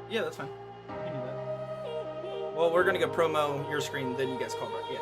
Yeah, that's fine. You can do that. Well, we're gonna go promo your screen, then you guys call back. Yeah.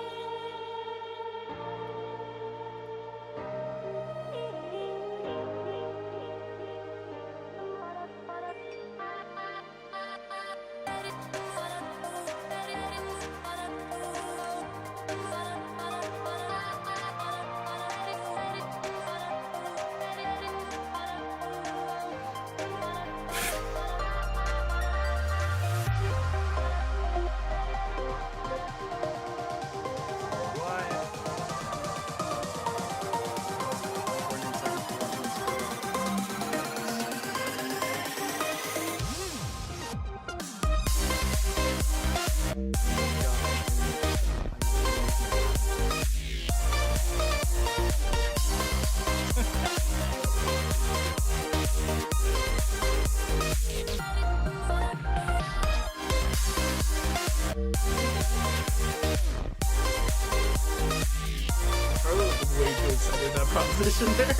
Carlo was way too excited about proposition there.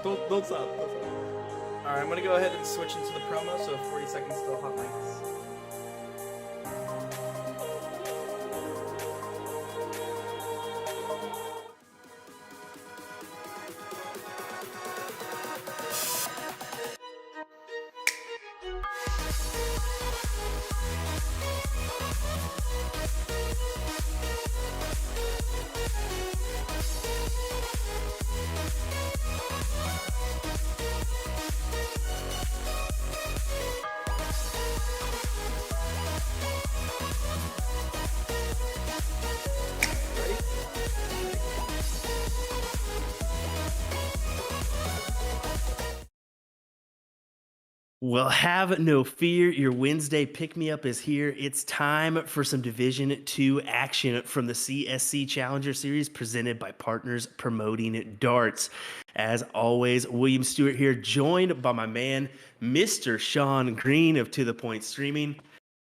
Don't stop. Don't stop. All right, I'm gonna go ahead and switch into the promo. So 40 seconds till hot mics. Well, have no fear. Your Wednesday pick-me-up is here. It's time for some Division 2 action from the CSC Challenger Series presented by Partners Promoting Darts. As always, William Stewart here, joined by my man, Mr. Sean Green of To The Point Streaming.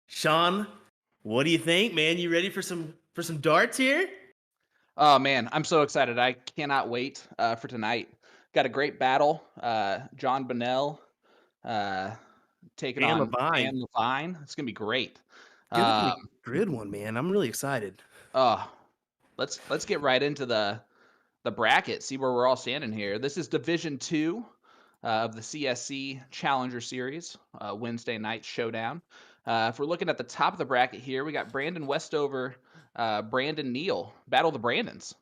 Sean, what do you think, man? You ready for some darts here? Oh man, I'm so excited. I cannot wait for tonight. Got a great battle. John Bunnell taking Dan on Lavine. Dan Lavine. It's gonna be great. Gonna be Um, a good one, man. I'm really excited. oh, let's get right into the bracket. See where we're all standing here. This is Division 2 of the CSC Challenger Series, Wednesday night showdown. If we're looking at the top of the bracket here, we got Brandon Westover, Brandon Neal, Battle of the Brandons.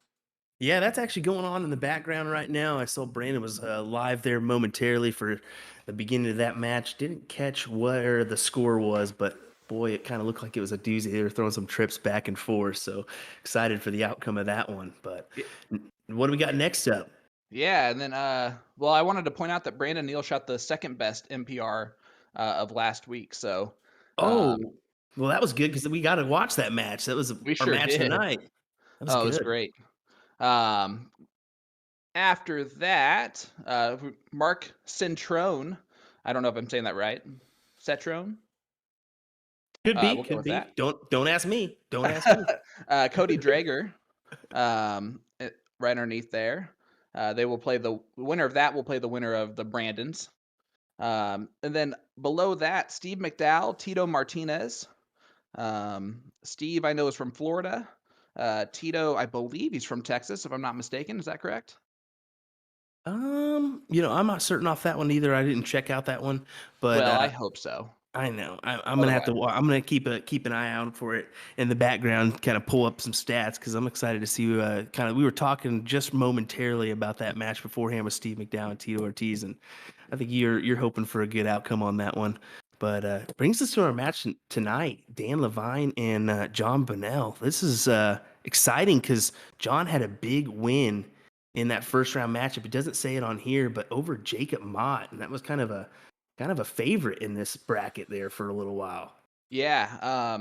Yeah, that's actually going on in the background right now. I saw Brandon was live there momentarily for the beginning of that match. Didn't catch where the score was, but boy, it kind of looked like it was a doozy. They were throwing some trips back and forth. So excited for the outcome of that one. But what do we got next up? Yeah, and then well, I wanted to point out that Brandon Neal shot the second best MPR of last week. So Oh, well, that was good because we got to watch that match. That was we our sure match did. tonight. That was Oh, it was good. great. Um, After that, Mark Centrone. I don't know if I'm saying that right. Cetrone. Could be, We'll go could with be. that. Don't ask me. Don't ask me. Cody Drager, right underneath there. They will play the winner of that. Will play the winner of the Brandons. And then below that, Steve McDowell, Tito Martinez. Steve, I know, is from Florida. Tito, I believe he's from Texas, if I'm not mistaken. Is that correct? I'm not certain off that one either. I didn't check out that one, but Well, I hope so. I know. I'm gonna have Otherwise, to. I'm gonna keep an eye out for it in the background. Kind of pull up some stats because I'm excited to see. We were talking just momentarily about that match beforehand with Steve McDowell and Tito Ortiz, and I think you're hoping for a good outcome on that one. But brings us to our match tonight: Dan Lavine and John Bunnell. This is exciting because John had a big win in that first round matchup. It doesn't say it on here, but over Jacob Mott, and that was kind of a favorite in this bracket there for a little while. Yeah,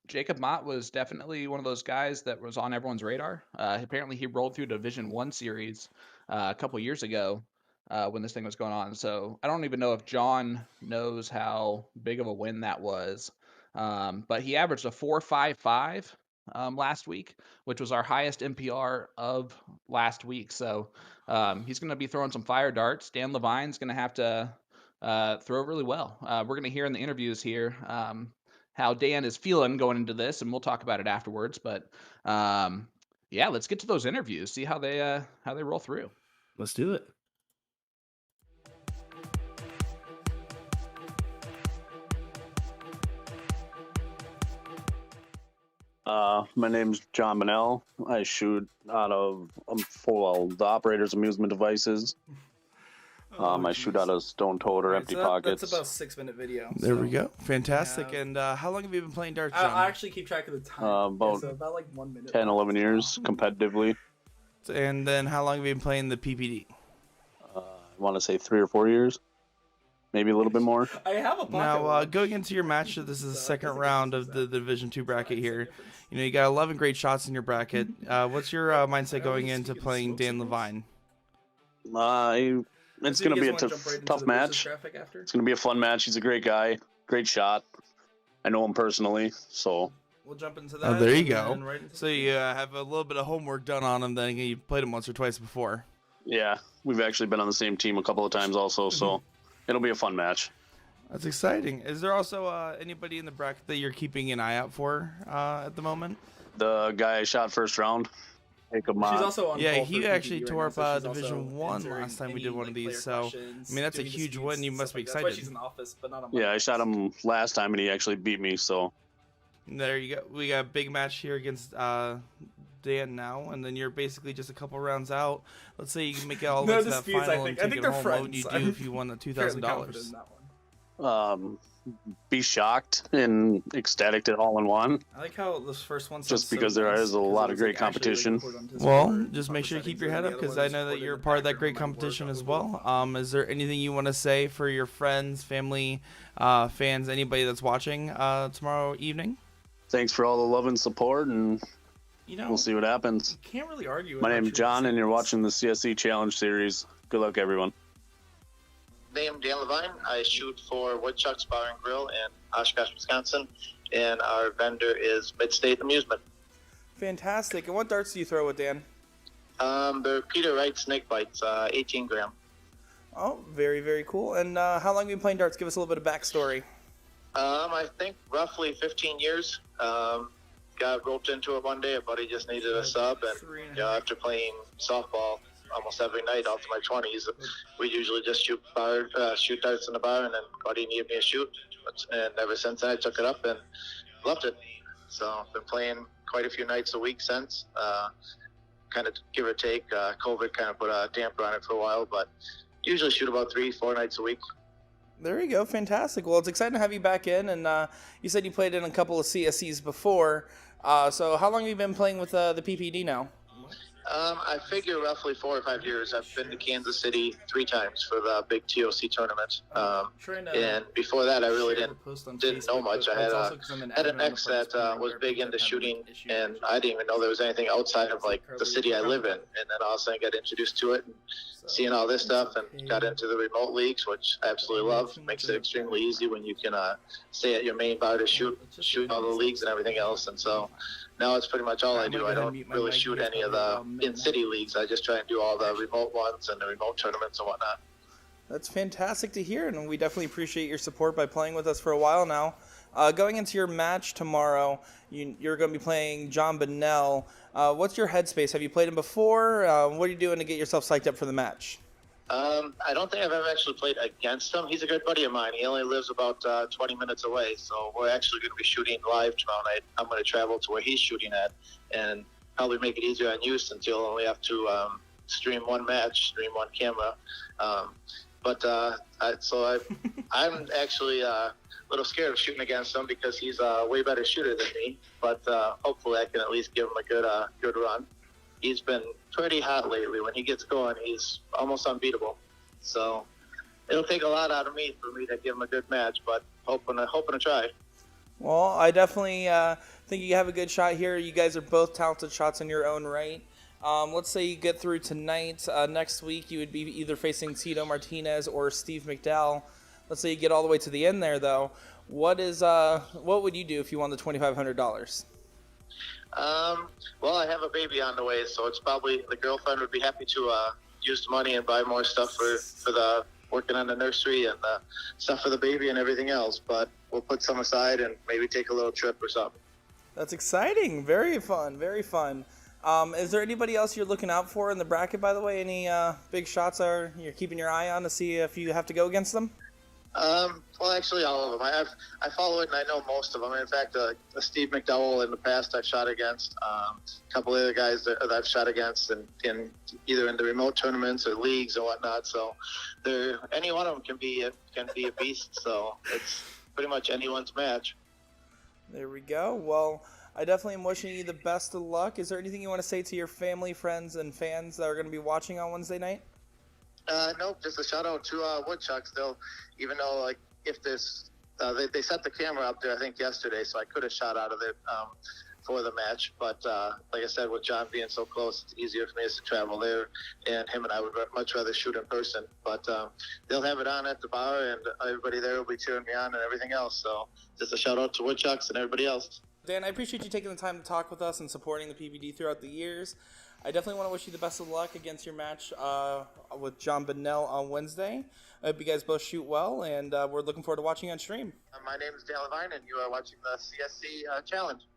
Jacob Mott was definitely one of those guys that was on everyone's radar. Apparently, he rolled through Division One series a couple years ago when this thing was going on. So I don't even know if John knows how big of a win that was. But he averaged a 4.55 last week, which was our highest MPR of last week. So he's going to be throwing some fire darts. Dan Lavine's going to have to throw really well. We're going to hear in the interviews here. How Dan is feeling going into this, and we'll talk about it afterwards. But yeah, let's get to those interviews, see how they roll through. Let's do it. My name's John Bunnell. I shoot out of the operator's amusement devices. I shoot out of stone toed or empty pockets. That's about a 6-minute video. There we go. Fantastic. And how long have you been playing darts, John? I actually keep track of the time. About so about like 1 minute. 10, 11 years competitively. And then how long have you been playing the PPD? I want to say 3 or 4 years. Maybe a little bit more. I have a pocket Now, watch. going into your match, this is the second round of the Division 2 bracket here. You know, you got 11 great shots in your bracket. What's your mindset going into playing Dan Lavine? It's going to be a tough match. It's going to be a fun match. He's a great guy. Great shot. I know him personally, so... We'll jump into that. Oh, there you go. So you have a little bit of homework done on him, then you played him once or twice before. Yeah, we've actually been on the same team a couple of times also, so it'll be a fun match. That's exciting. Is there also anybody in the bracket that you're keeping an eye out for at the moment? The guy I shot first round, Jacob Mott. She's also on Yeah, call he for actually PPD tore right now, up so she's Division also 1 answering last time we any, did one of player these. So, questions, I mean, that's a doing huge disputes, win. You must be stuff like that. That's why excited. she's in the office, but not on Yeah, I Mondays. shot him last time and he actually beat me, so... There you go. We got a big match here against Dan now, and then you're basically just a couple rounds out. Let's say you can make it all the way to that disputes, final I and think. I take think it they're home. What would you friends. do if you won the Fairly confident in $2,000? that one. Be shocked and ecstatic to all in one. I like how this first one. Just because there is a lot of great competition. Well, just make sure you keep your head up because I know that you're part of that great competition as well. Is there anything you want to say for your friends, family, fans, anybody that's watching tomorrow evening? Thanks for all the love and support, and we'll see what happens. Can't really argue. My name's John, and you're watching the CSC Challenge Series. Good luck, everyone. Name Dan Lavine. I shoot for Woodchuck's Bar and Grill in Oshkosh, Wisconsin, and our vendor is Midstate Amusement. Fantastic. And what darts do you throw with Dan? They're Peter Wright snake bites, 18 gram. Oh, very, very cool. And how long have you been playing darts? Give us a little bit of backstory. I think roughly 15 years. Got roped into it one day. A buddy just needed a sub, and after playing softball almost every night out to my 20s, we usually just shoot darts in the bar, and then buddy needed me a shoot, and ever since then I took it up and loved it. So I've been playing quite a few nights a week since, kind of give or take. COVID kind of put a damper on it for a while, but usually shoot about 3-4 nights a week. There you go. Fantastic. Well, it's exciting to have you back in, and you said you played in a couple of CSCs before. So how long have you been playing with the PPD now? I figure roughly 4 or 5 years. I've been to Kansas City 3 times for the big TOC tournament. And before that, I really didn't know much. I had an ex that was big into shooting, and I didn't even know there was anything outside of like the city I live in. And then all of a sudden, I got introduced to it, and seeing all this stuff, and got into the remote leagues, which I absolutely love. Makes it extremely easy when you can stay at your main bar to shoot all the leagues and everything else. And so now it's pretty much all I do. I don't really shoot any of the in-city leagues. I just try and do all the remote ones and the remote tournaments and whatnot. That's fantastic to hear, and we definitely appreciate your support by playing with us for a while now. Going into your match tomorrow, you're going to be playing John Bunnell. What's your headspace? Have you played him before? What are you doing to get yourself psyched up for the match? I don't think I've ever actually played against him. He's a good buddy of mine. He only lives about 20 minutes away, so we're actually going to be shooting live tomorrow night. I'm going to travel to where he's shooting at, and probably make it easier on you since you'll only have to stream one match, stream one camera. I'm actually a little scared of shooting against him because he's a way better shooter than me, but hopefully I can at least give him a good run. He's been pretty hot lately. When he gets going, he's almost unbeatable. So it'll take a lot out of me for me to give him a good match, but hoping to try. Well, I definitely think you have a good shot here. You guys are both talented shots in your own right. Let's say you get through tonight. Next week, you would be either facing Tito Martinez or Steve McDowell. Let's say you get all the way to the end there, though. What would you do if you won the $2,500? Well, I have a baby on the way, so it's probably the girlfriend would be happy to use the money and buy more stuff for the working on the nursery and the stuff for the baby and everything else. But we'll put some aside and maybe take a little trip or something. That's exciting. Very fun. Very fun. Is there anybody else you're looking out for in the bracket, by the way? Any big shots you're keeping your eye on to see if you have to go against them? Well, actually, all of them. I follow it and I know most of them. In fact, Steve McDowell in the past I've shot against. A couple of other guys that I've shot against in either in the remote tournaments or leagues or whatnot. So, any one of them can be a beast. So it's pretty much anyone's match. There we go. Well, I definitely am wishing you the best of luck. Is there anything you want to say to your family, friends, and fans that are going to be watching on Wednesday night? Nope, just a shout out to Woodchucks. They'll, even though like if this, they set the camera up there I think yesterday, so I could have shot out of it for the match. But like I said, with John being so close, it's easier for me to travel there, and him and I would much rather shoot in person. But they'll have it on at the bar, and everybody there will be cheering me on and everything else. So just a shout out to Woodchucks and everybody else. Dan, I appreciate you taking the time to talk with us and supporting the PBD throughout the years. I definitely want to wish you the best of luck against your match with John Bunnell on Wednesday. I hope you guys both shoot well, and we're looking forward to watching you on stream. My name is Dan Lavine, and you are watching the CSC Challenge.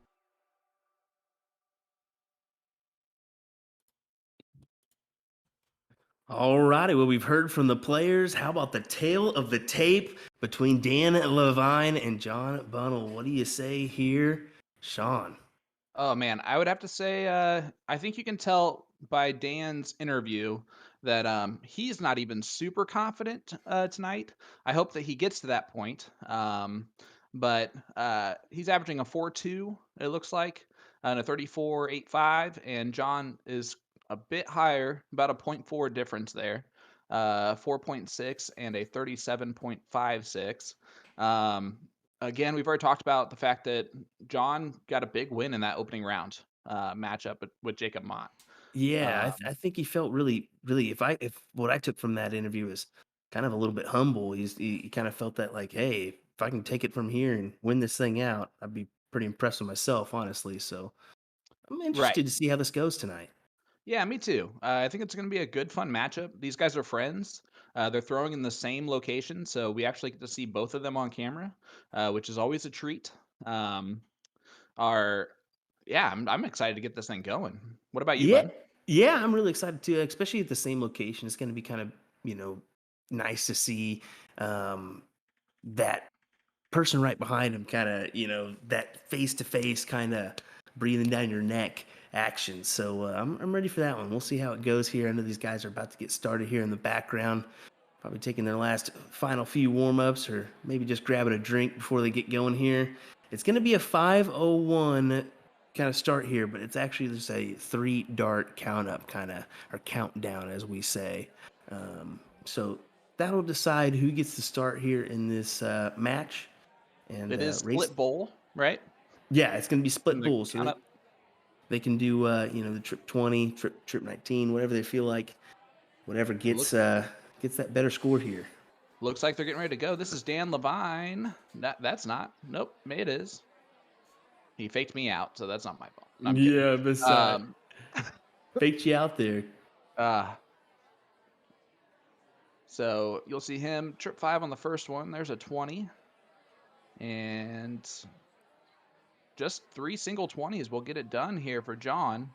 All righty. Well, we've heard from the players. How about the tale of the tape between Dan Lavine and John Bunnell? What do you say here, Sean? Oh man, I would have to say I think you can tell by Dan's interview that he's not even super confident tonight. I hope that he gets to that point. But he's averaging a 4.2, it looks like, and a 34.85, and John is a bit higher, about a 0.4 difference there. 4.6 and a 37.56. Again, we've already talked about the fact that John got a big win in that opening round matchup with Jacob Mott. Yeah, I think he felt really, really. If what I took from that interview is kind of a little bit humble. He kind of felt that like, hey, if I can take it from here and win this thing out, I'd be pretty impressed with myself, honestly. So I'm interested to see how this goes tonight. Yeah, me too. I think it's going to be a good, fun matchup. These guys are friends. They're throwing in the same location, so we actually get to see both of them on camera, which is always a treat. I'm excited to get this thing going. What about you, bud? Yeah, I'm really excited too, especially at the same location. It's going to be kind of, nice to see that person right behind him, kind of, that face-to-face kind of breathing down your neck action. So I'm ready for that one. We'll see how it goes here. I know these guys are about to get started here in the background, probably taking their last final few warm-ups or maybe just grabbing a drink before they get going here. It's going to be a 5:01 kind of start here, but it's actually just a 3-dart count-up kind of, or countdown as we say. So that'll decide who gets to start here in this match. And it is split bowl, right? Yeah, it's going to be split bowl. So they can do, the trip 20, trip 19, whatever they feel like, whatever gets that better score here. Looks like they're getting ready to go. This is Dan Lavine. That's not. Nope, it is. He faked me out, so that's not my fault. Yeah, besides. Faked you out there. So you'll see him trip 5 on the first one. There's a 20. And just 3 single 20s will get it done here for John.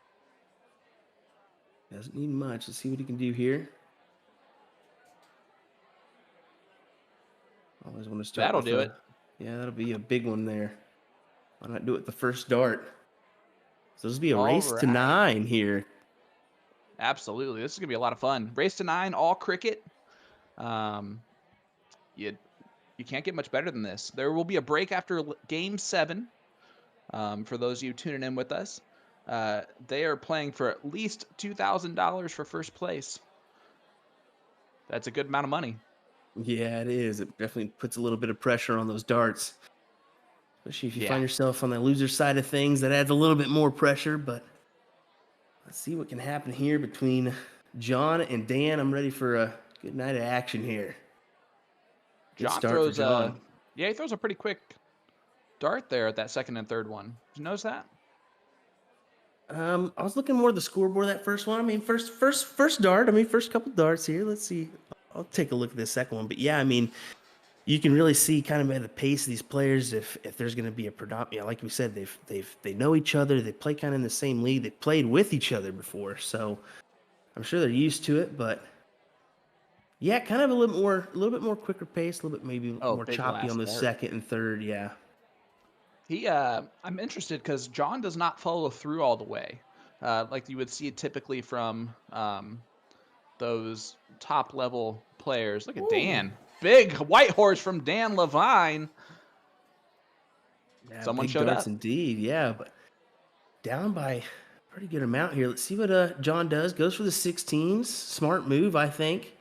Doesn't need much. Let's see what he can do here. Always want to start. That'll do it. Yeah, that'll be a big one there. Why not do it the first dart? So this will be a race to 9 here. Absolutely. This is going to be a lot of fun. Race to 9, all cricket. You can't get much better than this. There will be a break after Game 7. For those of you tuning in with us, they are playing for at least $2,000 for first place. That's a good amount of money. Yeah, it is. It definitely puts a little bit of pressure on those darts. Especially if you Yeah. find yourself on the loser side of things, that adds a little bit more pressure. But let's see what can happen here between John and Dan. I'm ready for a good night of action here. Good John start for throws John. he throws a pretty quick dart there at that second and third one. Did you notice that? I was looking more at the scoreboard that first one. I mean, first dart. I mean, first couple darts here. Let's see. I'll take a look at this second one. But yeah, I mean, you can really see kind of at the pace of these players if there's going to be a predominant. Like we said, they know each other. They play kind of in the same league. They played with each other before, so I'm sure they're used to it. But yeah, kind of a little bit more quicker pace, a little bit maybe more Big choppy last on the dart. second and third. Yeah. I'm interested because John does not follow through all the way, like you would see typically from those top level players. Look at Dan, big white horse from Dan Lavine. Yeah, Someone big showed darts up. indeed. Yeah, but down by a pretty good amount here. Let's see what John does. Goes for the 16s. Smart move, I think.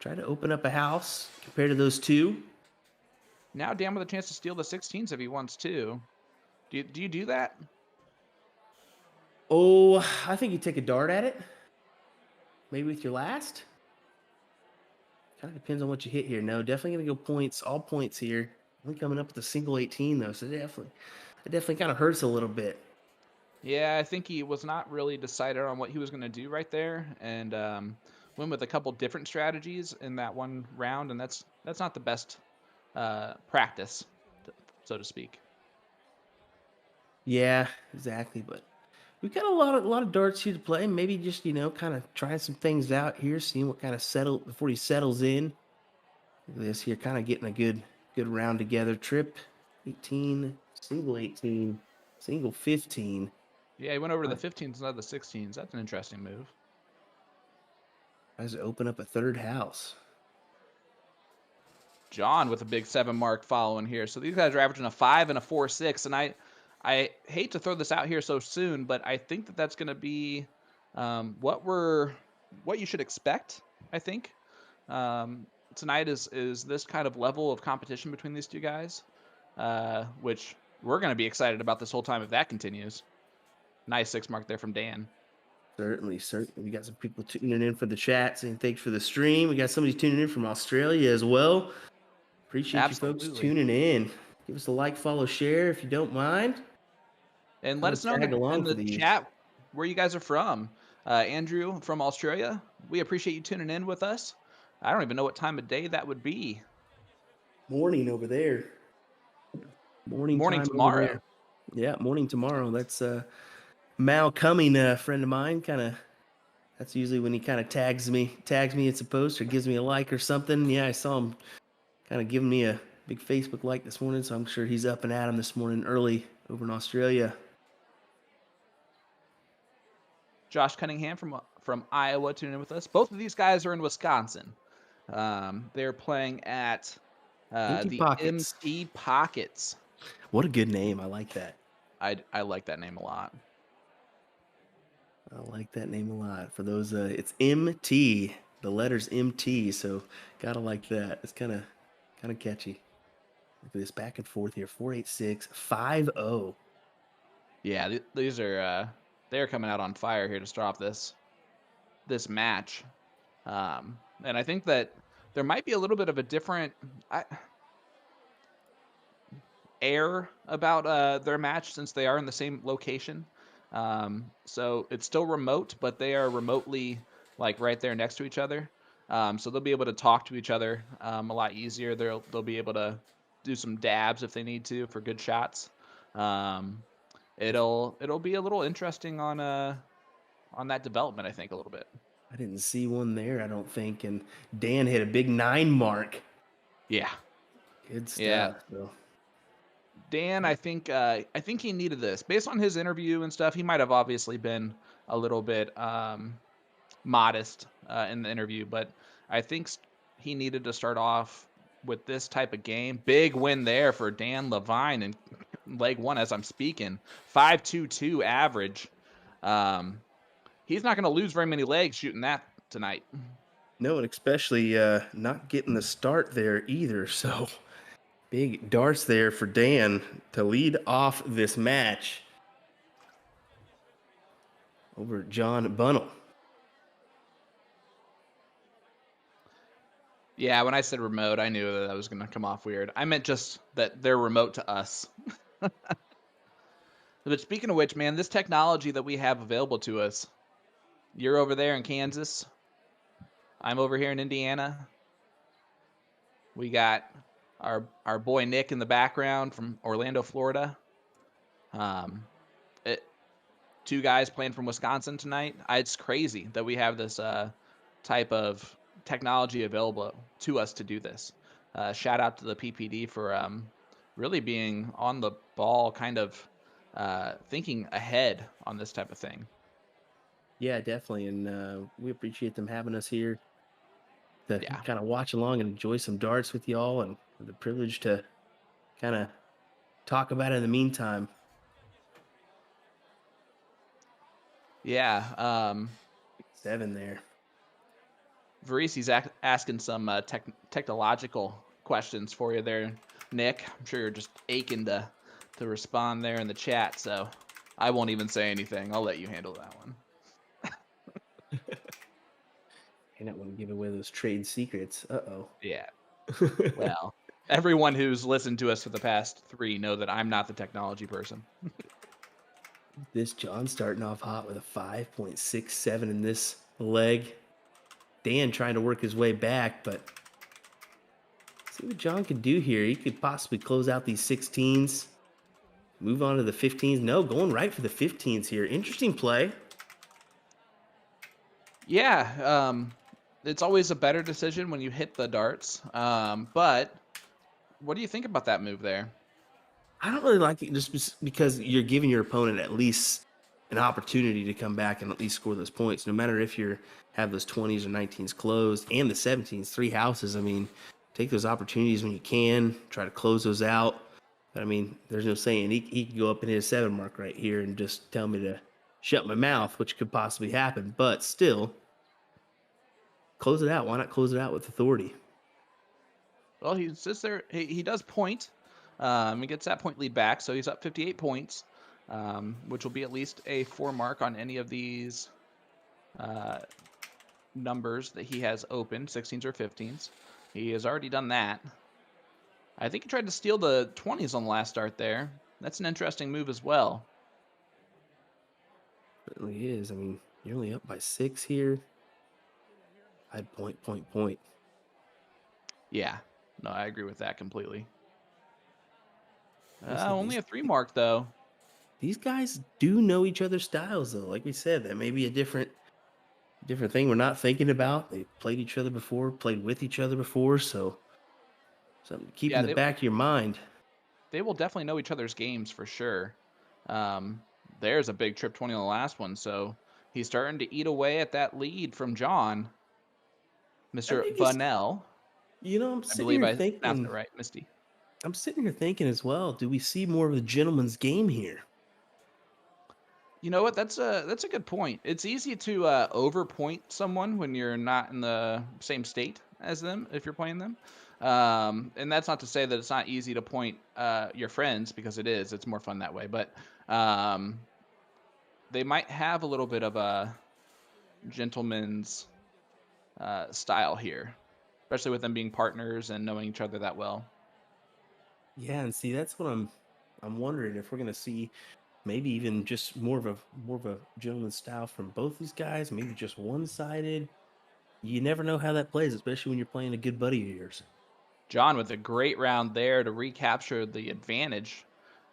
Try to open up a house compared to those two. Now Dan with a chance to steal the 16s if he wants to. Do you do that? Oh, I think you take a dart at it. Maybe with your last. Kind of depends on what you hit here. No, definitely going to go points, all points here. Only coming up with a single 18 though, so it definitely kind of hurts a little bit. Yeah, I think he was not really decided on what he was going to do right there, and went with a couple different strategies in that one round, and that's not the best practice, so to speak. Yeah, exactly. But we've got a lot of darts here to play. Maybe just kind of trying some things out here, seeing what kind of settle before he settles in. Look at this here, kind of getting a good round together. Trip 18, single 18, single 15. Yeah, he went over to the 15s instead of the 16s. That's an interesting move. Tries to open up a third house. John with a big 7 mark following here. So these guys are averaging a 5 and a 4.6, and I hate to throw this out here so soon, but I think that's going to be what you should expect. I think tonight is this kind of level of competition between these two guys, which we're going to be excited about this whole time if that continues. Nice 6 mark there from Dan. Certainly. We got some people tuning in for the chat, saying thanks for the stream. We got somebody tuning in from Australia as well. Appreciate you folks tuning in. Give us a like, follow, share if you don't mind. And let us know in the chat where you guys are from. Andrew from Australia, we appreciate you tuning in with us. I don't even know what time of day that would be. Morning over there. Morning tomorrow. Over there. Yeah, morning tomorrow. That's Mal Cumming, a friend of mine. That's usually when he kind of tags me it's a post or gives me a like or something. Yeah, I saw him kind of giving me a big Facebook like this morning, so I'm sure he's up and at him this morning early over in Australia. Josh Cunningham from Iowa tuning in with us. Both of these guys are in Wisconsin. They're playing at the Pockets. MT Pockets. What a good name. I like that. I like that name a lot. I like that name a lot. For those, it's MT. The letters MT, so gotta like that. It's kind of catchy. Look at this back and forth here. 4-8-6, 5-0. Yeah, these are they're coming out on fire here to start off this match, and I think that there might be a little bit of a different air about their match since they are in the same location. So it's still remote, but they are remotely like right there next to each other. So they'll be able to talk to each other a lot easier. They'll be able to do some dabs if they need to for good shots. It'll be a little interesting on that development, I think, a little bit. I didn't see one there, I don't think. And Dan hit a big 9 mark. Yeah. Good stuff. Yeah. So. Dan, I think he needed this. Based on his interview and stuff, he might have obviously been a little bit modest in the interview, but I think he needed to start off with this type of game. Big win there for Dan Lavine in leg 1 as I'm speaking. 5.22 average. He's not going to lose very many legs shooting that tonight. No, and especially not getting the start there either. So Big darts there for Dan to lead off this match over John Bunnell. Yeah, when I said remote, I knew that was going to come off weird. I meant just that they're remote to us. But speaking of which, man, this technology that we have available to us, you're over there in Kansas. I'm over here in Indiana. We got our boy Nick in the background from Orlando, Florida. Two guys playing from Wisconsin tonight. It's crazy that we have this type of technology available to us to do this. Shout out to the PPD for really being on the ball, kind of thinking ahead on this type of thing. Yeah, definitely. And we appreciate them having us here to Yeah. kind of watch along and enjoy some darts with y'all, and the privilege to kind of talk about it in the meantime. Yeah. 7 there. Varisi's asking some technological questions for you there, Nick. I'm sure you're just aching to respond there in the chat, so I won't even say anything. I'll let you handle that one. I don't want to give away those trade secrets. Uh-oh. Yeah. Well, everyone who's listened to us for the past 3 know that I'm not the technology person. This John starting off hot with a 5.67 in this leg. Dan trying to work his way back, but see what John could do here. He could possibly close out these 16s, move on to the 15s. No, going right for the 15s here. Interesting play. Yeah, it's always a better decision when you hit the darts. But what do you think about that move there? I don't really like it just because you're giving your opponent at least an opportunity to come back and at least score those points. No matter if you have those 20s or 19s closed and the 17s, 3 houses. I mean, take those opportunities when you can. Try to close those out. But I mean, there's no saying he could go up and hit a 7 mark right here and just tell me to shut my mouth, which could possibly happen. But still, close it out. Why not close it out with authority? Well, he sits there. He does point. He gets that point lead back, so he's up 58 points, which will be at least a 4 mark on any of these numbers that he has open, 16s or 15s. He has already done that. I think he tried to steal the 20s on the last start there. That's an interesting move as well. Certainly is. I mean, you're only up by 6 here. I'd point. Yeah, no, I agree with that completely. Listen, Only a 3 mark, though. These guys do know each other's styles, though. Like we said, that may be a different thing we're not thinking about. They played each other before, played with each other before, so something to keep in the back of your mind. They will definitely know each other's games for sure. There's a big trip 20 on the last one, so he's starting to eat away at that lead from John, Mr. Bunnell. You know, I'm I sitting believe here I thinking, pronounced it right, Misty. I'm sitting here thinking as well, do we see more of a gentleman's game here? You know what? That's a good point. It's easy to overpoint someone when you're not in the same state as them if you're playing them. And that's not to say that it's not easy to point your friends, because it is. It's more fun that way. But they might have a little bit of a gentleman's style here, especially with them being partners and knowing each other that well. Yeah, and see, that's what I'm wondering if we're gonna see maybe even just more of a gentleman's style from both these guys, maybe just one-sided. You never know how that plays, especially when you're playing a good buddy of yours. John with a great round there to recapture the advantage.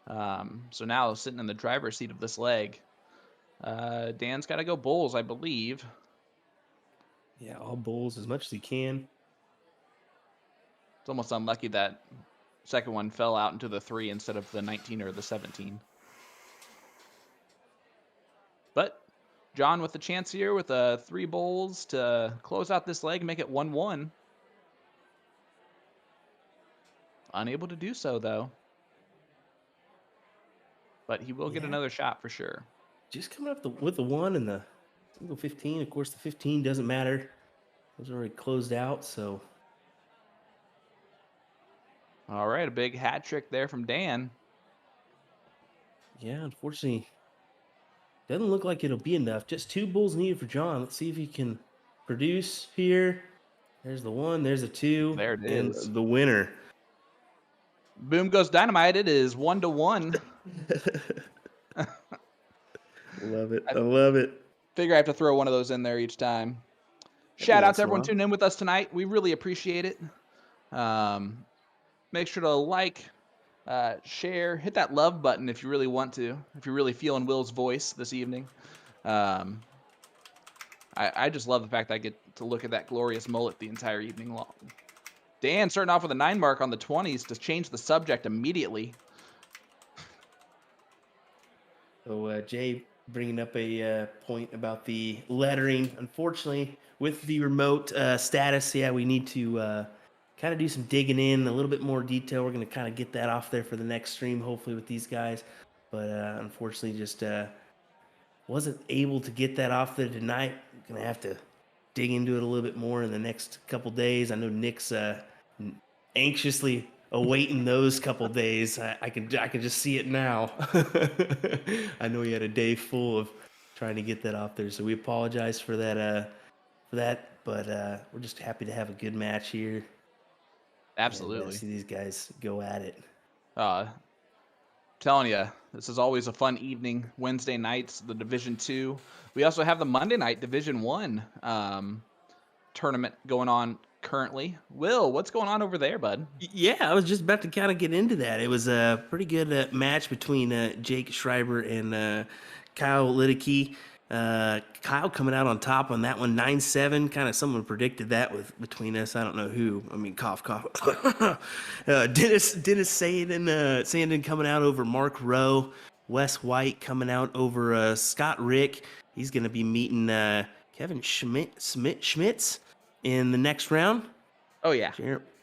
So now sitting in the driver's seat of this leg. Dan's got to go bulls, I believe. Yeah, all bulls as much as he can. It's almost unlucky that second one fell out into the 3 instead of the 19 or the 17. But John with the chance here with 3 bowls to close out this leg, make it 1-1. Unable to do so, though. But he will get another shot for sure. Just coming up with the 1 and the single 15. Of course, the 15 doesn't matter. Those are already closed out, so All right, a big hat trick there from Dan. Yeah, unfortunately, doesn't look like it'll be enough. Just 2 bulls needed for John. Let's see if he can produce here. There's the 1, there's the 2, There it and is. the winner. Boom goes dynamite. It is 1-1. Love it. I love it. Figure I have to throw one of those in there each time. Every Shout out once to in a everyone while. tuning in with us tonight. We really appreciate it. Make sure to like, share, hit that love button if you really want to, if you're really feeling Will's voice this evening. I just love the fact that I get to look at that glorious mullet the entire evening long. Dan starting off with a 9 mark on the 20s to change the subject immediately. So Jay bringing up a point about the lettering. Unfortunately, with the remote status, yeah, we need to kind of do some digging in, a little bit more detail. We're going to kind of get that off there for the next stream, hopefully with these guys. But unfortunately, just wasn't able to get that off there tonight. Going to have to dig into it a little bit more in the next couple days. I know Nick's anxiously awaiting those couple days. I can just see it now. I know he had a day full of trying to get that off there, so we apologize for that. But we're just happy to have a good match here. Absolutely. And, see these guys go at it. Telling you, this is always a fun evening. Wednesday nights, the Division 2. We also have the Monday night Division 1 tournament going on currently. Will, what's going on over there, bud? Yeah, I was just about to kind of get into that. It was a pretty good match between Jake Schreiber and Kyle Liddicky. Kyle coming out on top on that one, 9-7. Kind of someone predicted that between us. I don't know who. I mean, cough, cough. Dennis Sandin coming out over Mark Rowe. Wes White coming out over Scott Rick. He's going to be meeting Kevin Schmitz in the next round. Oh, yeah.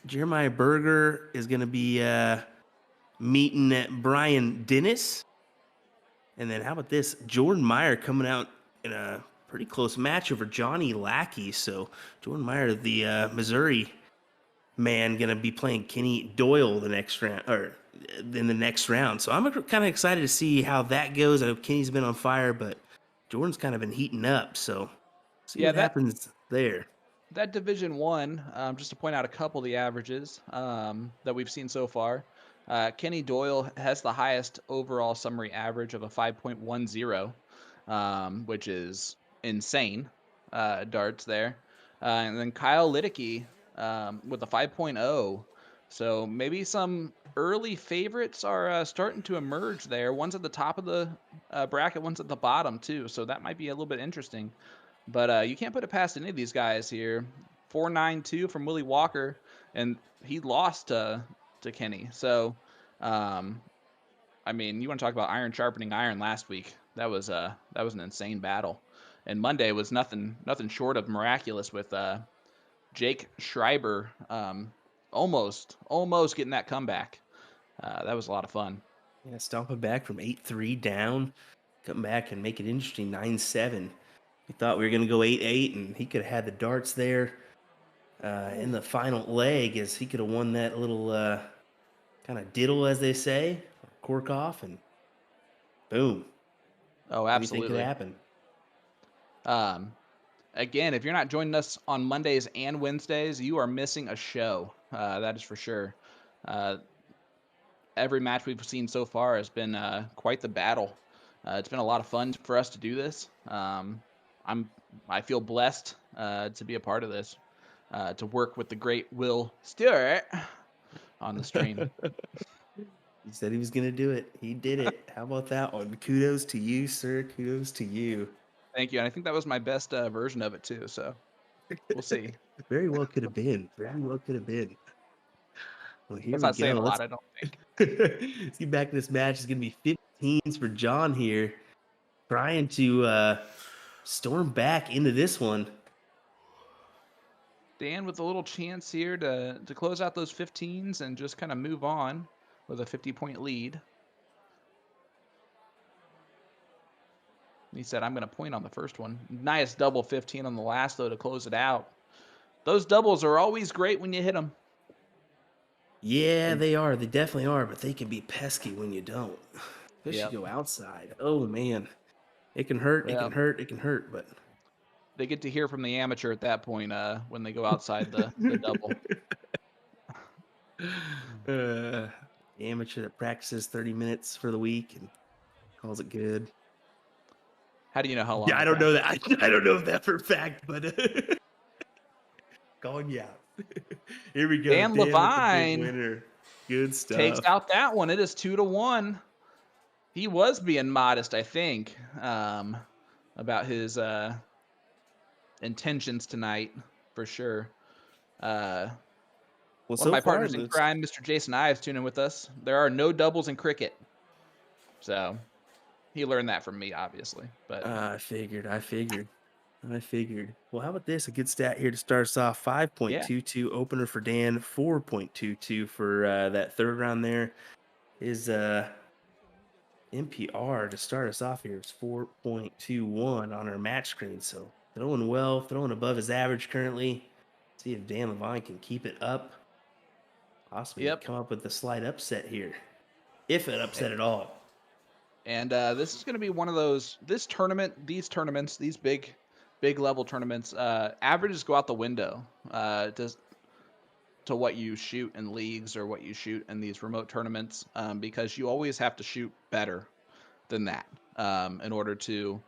Jeremiah Berger is going to be meeting Brian Dennis. And then how about this? Jordan Meyer coming out in a pretty close match over Johnny Lackey. So Jordan Meyer, the Missouri man, going to be playing Kenny Doyle in the next round. So I'm kind of excited to see how that goes. I know Kenny's been on fire, but Jordan's kind of been heating up. So see what happens there. That Division 1, just to point out a couple of the averages that we've seen so far. Kenny Doyle has the highest overall summary average of a 5.10, which is insane darts there. And then Kyle Liddicky with a 5.0. So maybe some early favorites are starting to emerge there. One's at the top of the bracket, one's at the bottom too. So that might be a little bit interesting. But you can't put it past any of these guys here. 4.92 from Willie Walker, and he lost to Kenny. So, I mean, you want to talk about iron sharpening iron last week? That was an insane battle, and Monday was nothing short of miraculous with Jake Schreiber almost getting that comeback. That was a lot of fun. Yeah, stomping back from 8-3 down, come back and make it interesting, 9-7. We thought we were going to go 8-8, and he could have had the darts there in the final leg, as he could have won that little kind of diddle, as they say, cork off, and boom. Oh, absolutely. Anything could happen. Again, if you're not joining us on Mondays and Wednesdays, you are missing a show. That is for sure. Every match we've seen so far has been quite the battle. It's been a lot of fun for us to do this. I feel blessed to be a part of this, to work with the great Will Stewart on the stream. He said he was going to do it. He did it. How about that one? Kudos to you, sir. Kudos to you. Thank you. And I think that was my best version of it, too. So we'll see. Very well could have been. Well, here That's we not saying go. a lot, I don't think. Let's get back to this match. It's going to be 15s for John here, trying to storm back into this one. Dan with a little chance here to close out those 15s and just kind of move on with a 50-point lead. He said, I'm going to point on the first one. Nice double 15 on the last, though, to close it out. Those doubles are always great when you hit them. Yeah, they are. They definitely are, but they can be pesky when you don't. Especially Yep. go outside. Oh man. It can hurt, it can Well, hurt, it can hurt, but they get to hear from the amateur at that point when they go outside the double. the amateur that practices 30 minutes for the week and calls it good. How do you know how long? Yeah, I don't know that. I don't know that for a fact, but calling you out. Here we go. Dan Dan with the big Lavine winner. Good stuff. takes out that one. It is 2-1. He was being modest, I think, about his intentions tonight, for sure. Well, One of my partners in crime, Mr. Jason Ives, tuning with us. There are no doubles in cricket. So he learned that from me, obviously. But I figured. Well, how about this? A good stat here to start us off. 5.22 opener for Dan, 4.22 for that third round there. His NPR to start us off here is 4.21 on our match screen. So throwing well, throwing above his average currently. See if Dan Lavine can keep it up. Possibly come up with a slight upset here, if an upset at all. And this is going to be one of those. These tournaments, these big level tournaments, averages go out the window. To what you shoot in leagues or what you shoot in these remote tournaments, because you always have to shoot better than that in order to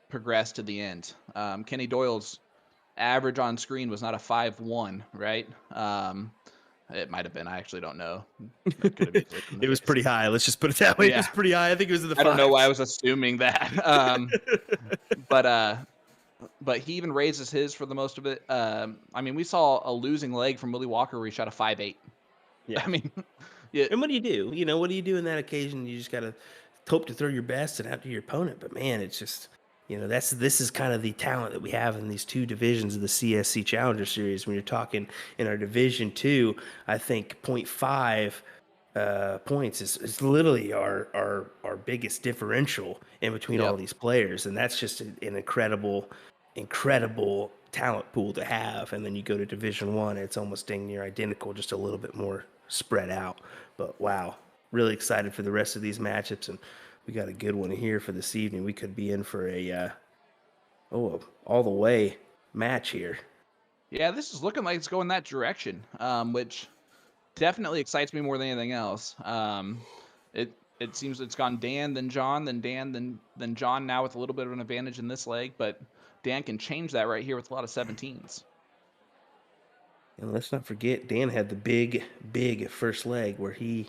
progress to the end. Kenny Doyle's average on screen was not a 5.1, right? It might have been. I actually don't know. It was pretty high. Let's just put it that way. Yeah. It was pretty high. I think it was in the fives. I don't know why I was assuming that. But he even raises his for the most of it. I mean, we saw a losing leg from Willie Walker where he shot a 5.8. Yeah. I mean, yeah. And what do you do? You know, what do you do in that occasion? You just got to hope to throw your best and out to your opponent. But man, it's just, you know, this is kind of the talent that we have in these two divisions of the CSC Challenger Series. When you're talking in our Division 2, I think 0.5 points is literally our biggest differential in between all these players, and that's just an incredible talent pool to have. And then you go to Division 1, it's almost dang near identical, just a little bit more spread out. But wow, really excited for the rest of these matchups, and we got a good one here for this evening. We could be in for a all the way match here. Yeah, this is looking like it's going that direction, which definitely excites me more than anything else. It seems it's gone Dan, then John, then Dan, then John, now with a little bit of an advantage in this leg, but Dan can change that right here with a lot of 17s. And let's not forget, Dan had the big first leg where he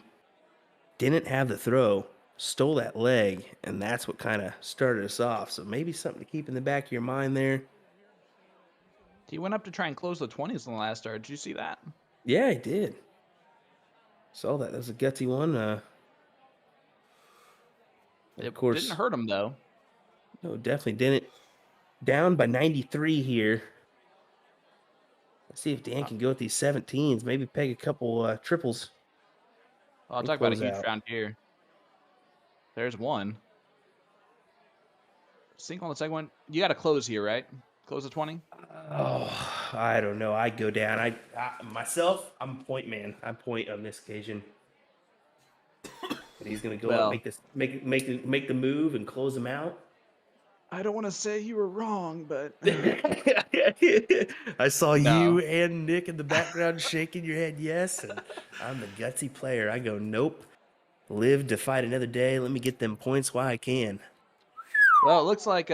didn't have the throw, stole that leg, and that's what kind of started us off. So maybe something to keep in the back of your mind there. He went up to try and close the 20s in the last start. Did you see that? Yeah, he did. Saw that. That was a gutsy one. Of course, didn't hurt him though. No, definitely didn't. Down by 93 here. Let's see if Dan can go with these 17s. Maybe peg a couple triples. I'll talk about a huge round here. There's one. Sink on the second one. You got to close here, right? Close the 20. Oh, I don't know. I go down. I myself, I'm point man. I'm point on this occasion. But he's gonna go out and make the move and close him out. I don't want to say you were wrong, but I saw you and Nick in the background shaking your head yes, and I'm the gutsy player. I go, nope. Live to fight another day. Let me get them points while I can. Well, it looks like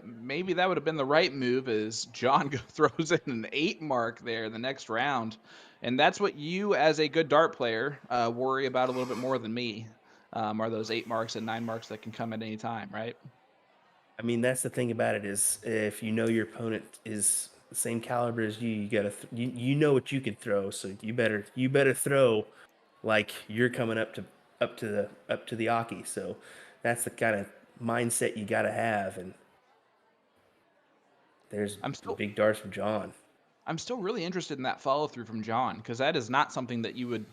maybe that would have been the right move as John throws in an 8 mark there in the next round. And that's what you, as a good dart player, worry about a little bit more than me, are those 8 marks and 9 marks that can come at any time, right? I mean, that's the thing about it is if you know your opponent is the same caliber as you, you gotta you know what you can throw, so you better throw like you're coming up to the Aki. So that's the kind of mindset you gotta have. And there's big darts from John. I'm still really interested in that follow through from John, because that is not something that you would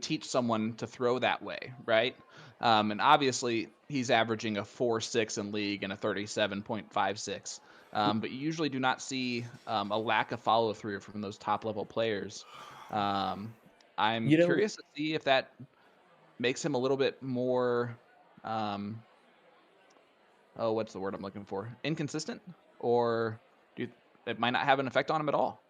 teach someone to throw that way, right? And obviously he's averaging a 4.6 in league and a 37.56. But you usually do not see a lack of follow through from those top level players. I'm curious to see if that makes him a little bit more, what's the word I'm looking for? Inconsistent, or it might not have an effect on him at all.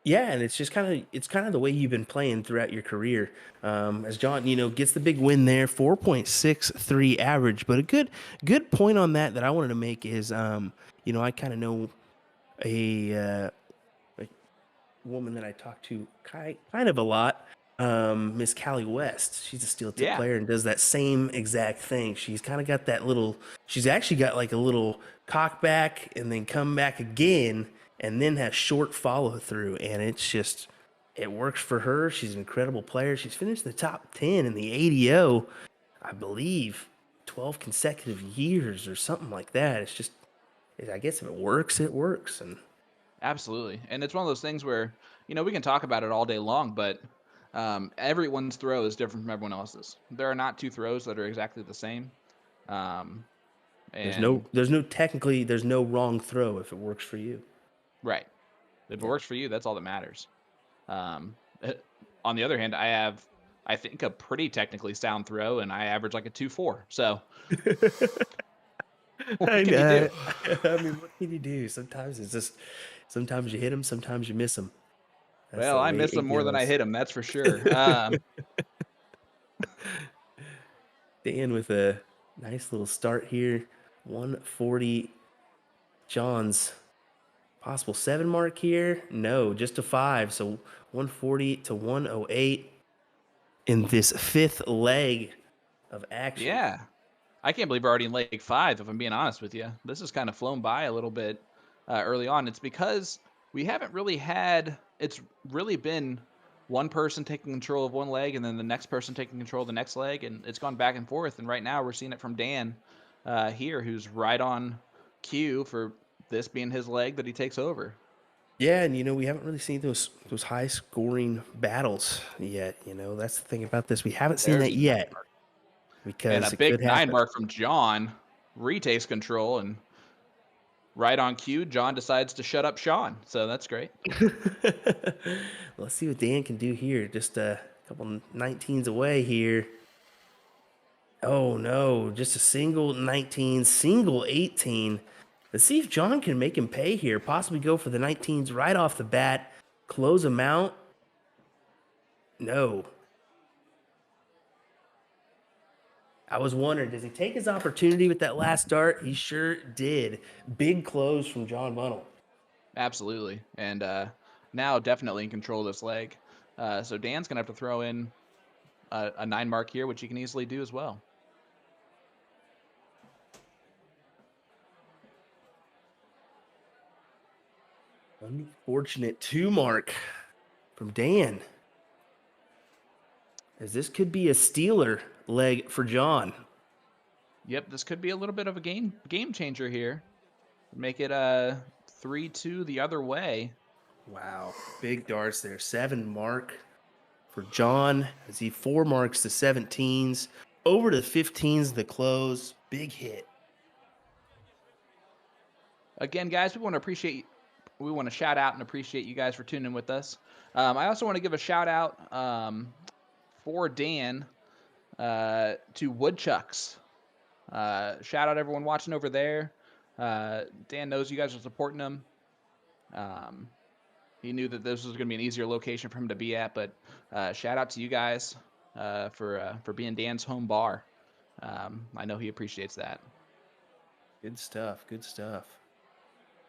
Yeah, and it's kind of the way you've been playing throughout your career. As John, gets the big win there, 4.63 average. But a good point on that I wanted to make is, I kind of know a woman that I talk to kind of a lot, Miss Callie West. She's a steel tip player and does that same exact thing. She's kind of got that little. She's actually got like a little cock back and then come back again, and then has short follow through, and it works for her. She's an incredible player. She's finished the top 10 in the ADO, I believe, 12 consecutive years or something like that. It's just, I guess if it works, it works. And absolutely. And it's one of those things where, we can talk about it all day long, but everyone's throw is different from everyone else's. There are not two throws that are exactly the same. there's no wrong throw if it works for you. Right. If it works for you, that's all that matters. On the other hand, I think, a pretty technically sound throw, and I average like a 2.4. So what can you do? I mean, what can you do? Sometimes sometimes you hit them, sometimes you miss them. Well, I miss them more than I hit them, that's for sure. Dan with a nice little start here. 140. John's possible 7 mark here. No, just a 5. So 140 to 108 in this 5th leg of action. Yeah. I can't believe we're already in leg 5, if I'm being honest with you. This has kind of flown by a little bit early on. It's because we haven't really it's really been one person taking control of one leg and then the next person taking control of the next leg, and it's gone back and forth. And right now we're seeing it from Dan here, who's right on cue for this being his leg that he takes over. Yeah, and we haven't really seen those high scoring battles yet. That's the thing about this. We haven't seen that yet. Because and a big 9 mark from John retakes control, and right on cue, John decides to shut up Sean. So that's great. Let's see what Dan can do here. Just a couple 19s away here. Oh, no. Just a single 19, single 18. Let's see if John can make him pay here. Possibly go for the 19s right off the bat. Close him out. No. I was wondering, does he take his opportunity with that last start? He sure did. Big close from John Bunnell. Absolutely. And now definitely in control of this leg. So Dan's going to have to throw in a 9 mark here, which he can easily do as well. Unfortunate 2 mark from Dan. As this could be a stealer leg for John. Yep, this could be a little bit of a game changer here. Make it 3-2 the other way. Wow, big darts there. 7 mark for John. As he 4 marks to 17s. Over to 15s, the close. Big hit. Again, guys, we want to shout out and appreciate you guys for tuning in with us. I also want to give a shout out for Dan to Woodchucks. Shout out everyone watching over there. Dan knows you guys are supporting him. He knew that this was going to be an easier location for him to be at, but shout out to you guys for being Dan's home bar. I know he appreciates that. Good stuff. Good stuff.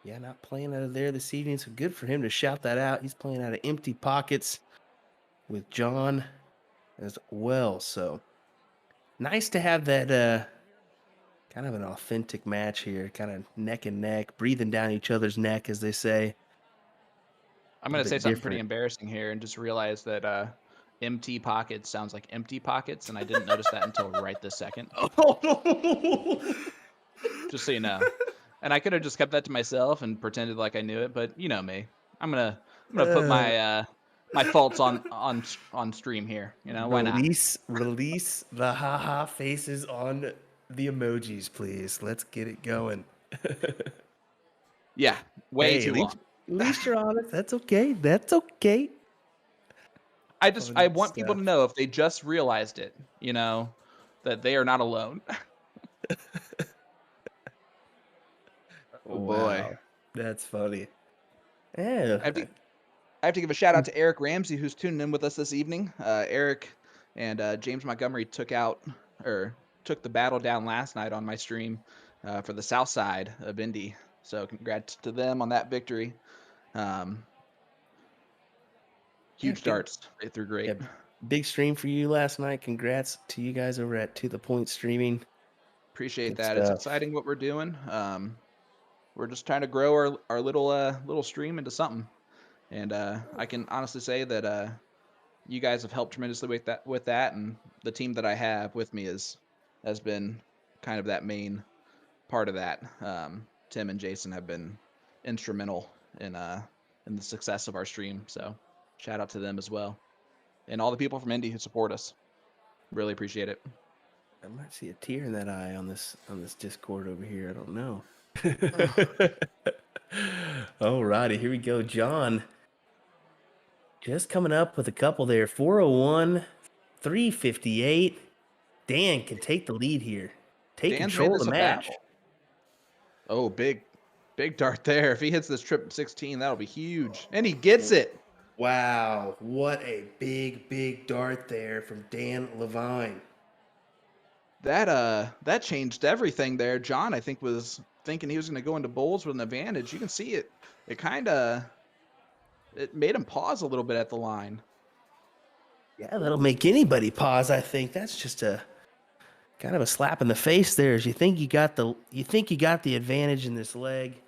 Yeah, not playing out of there this evening, so good for him to shout that out. He's playing out of empty pockets with John as well. So nice to have that kind of an authentic match here, kind of neck and neck, breathing down each other's neck, as they say. I'm going to say something pretty embarrassing here and just realize that empty pockets sounds like empty pockets, and I didn't notice that until right this second. Just so you know. And I could have just kept that to myself and pretended like I knew it, but you know me. I'm gonna put my my faults on stream here. Why not? Release the haha faces on the emojis, please. Let's get it going. Yeah, way too long. At least you're honest. That's okay. That's okay. I want people to know, if they just realized it, that they are not alone. Oh boy. Wow, that's funny. Yeah, I have to give a shout out to Eric Ramsey, who's tuning in with us this evening. Eric and James Montgomery took the battle down last night on my stream for the South Side of Indy. So congrats to them on that victory. Huge darts, right through great. Yeah, big stream for you last night. Congrats to you guys over at To The Point Streaming. Appreciate Good that. stuff. It's exciting what we're doing. We're just trying to grow our little stream into something. And I can honestly say that you guys have helped tremendously with that, and the team that I have with me has been kind of that main part of that. Tim and Jason have been instrumental in the success of our stream. So shout out to them as well, and all the people from Indy who support us. Really appreciate it. I might see a tear in that eye on this Discord over here. I don't know. Alrighty, here we go. John just coming up with a couple there. 401, 358. Dan can take the lead here. Take Dan's control made of the this a match. battle. Oh, big dart there. If he hits this trip 16, that'll be huge. And he gets it. Wow, what a big dart there from Dan Lavine. That changed everything there. John, I think, was thinking he was going to go into bowls with an advantage. You can see it. It made him pause a little bit at the line. Yeah, that'll make anybody pause, I think. That's just a kind of a slap in the face there, as you think you got the advantage in this leg.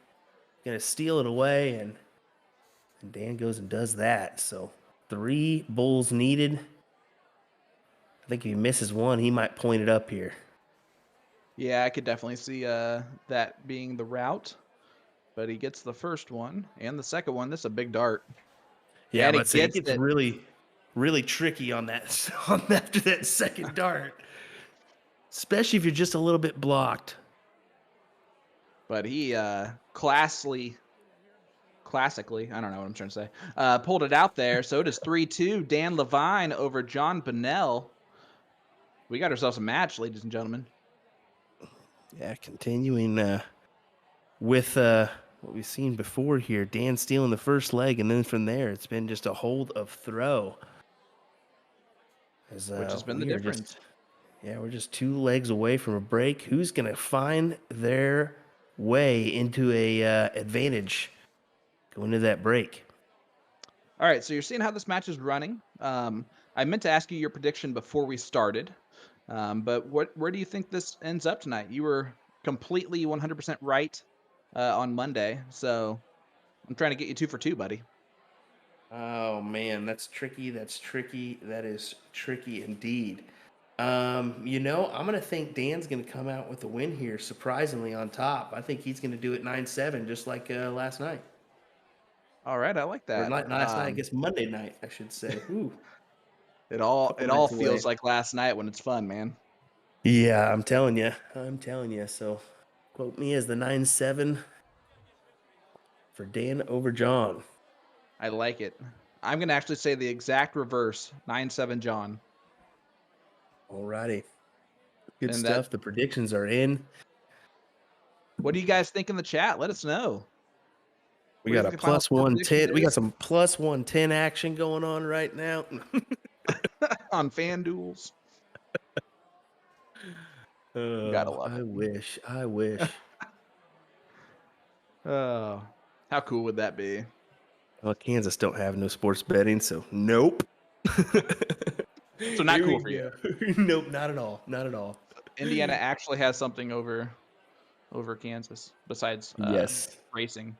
Gonna steal it away, and Dan goes and does that. So 3 bowls needed. I think if he misses one, he might point it up here. Yeah, I could definitely see that being the route. But he gets the first one and the second one. This is a big dart. Yeah, but it gets really tricky on that after that second dart, especially if you're just a little bit blocked. But he classically, I don't know what I'm trying to say, pulled it out there. So does 3-2. Dan Lavine over John Bunnell. We got ourselves a match, ladies and gentlemen. Yeah, continuing with what we've seen before here. Dan stealing the first leg, and then from there, it's been just a hold of throw. Which has been the difference. We're just 2 legs away from a break. Who's going to find their way into a advantage going into that break? All right, so you're seeing how this match is running. I meant to ask you your prediction before we started, but where do you think this ends up tonight? You were completely 100% right on Monday, so I'm trying to get you 2 for 2, buddy. Oh man, that's tricky. That is tricky indeed. I'm gonna think Dan's gonna come out with a win here, surprisingly on top. I think he's gonna do it 9-7, just like last night. All right, I like that. Or not last night, I guess Monday night, I should say. Ooh. It all feels like last night when it's fun, man. Yeah, I'm telling you. So, quote me as the 9-7 for Dan over John. I like it. I'm going to actually say the exact reverse, 9-7 John. Alrighty. Good stuff. The predictions are in. What do you guys think in the chat? Let us know. We got a plus 110. We got some plus 110 action going on right now. On FanDuels. Gotta love it. I wish. Oh, how cool would that be? Well, Kansas don't have no sports betting, so nope. So not cool for you. Nope, not at all. Not at all. Indiana actually has something over Kansas besides racing.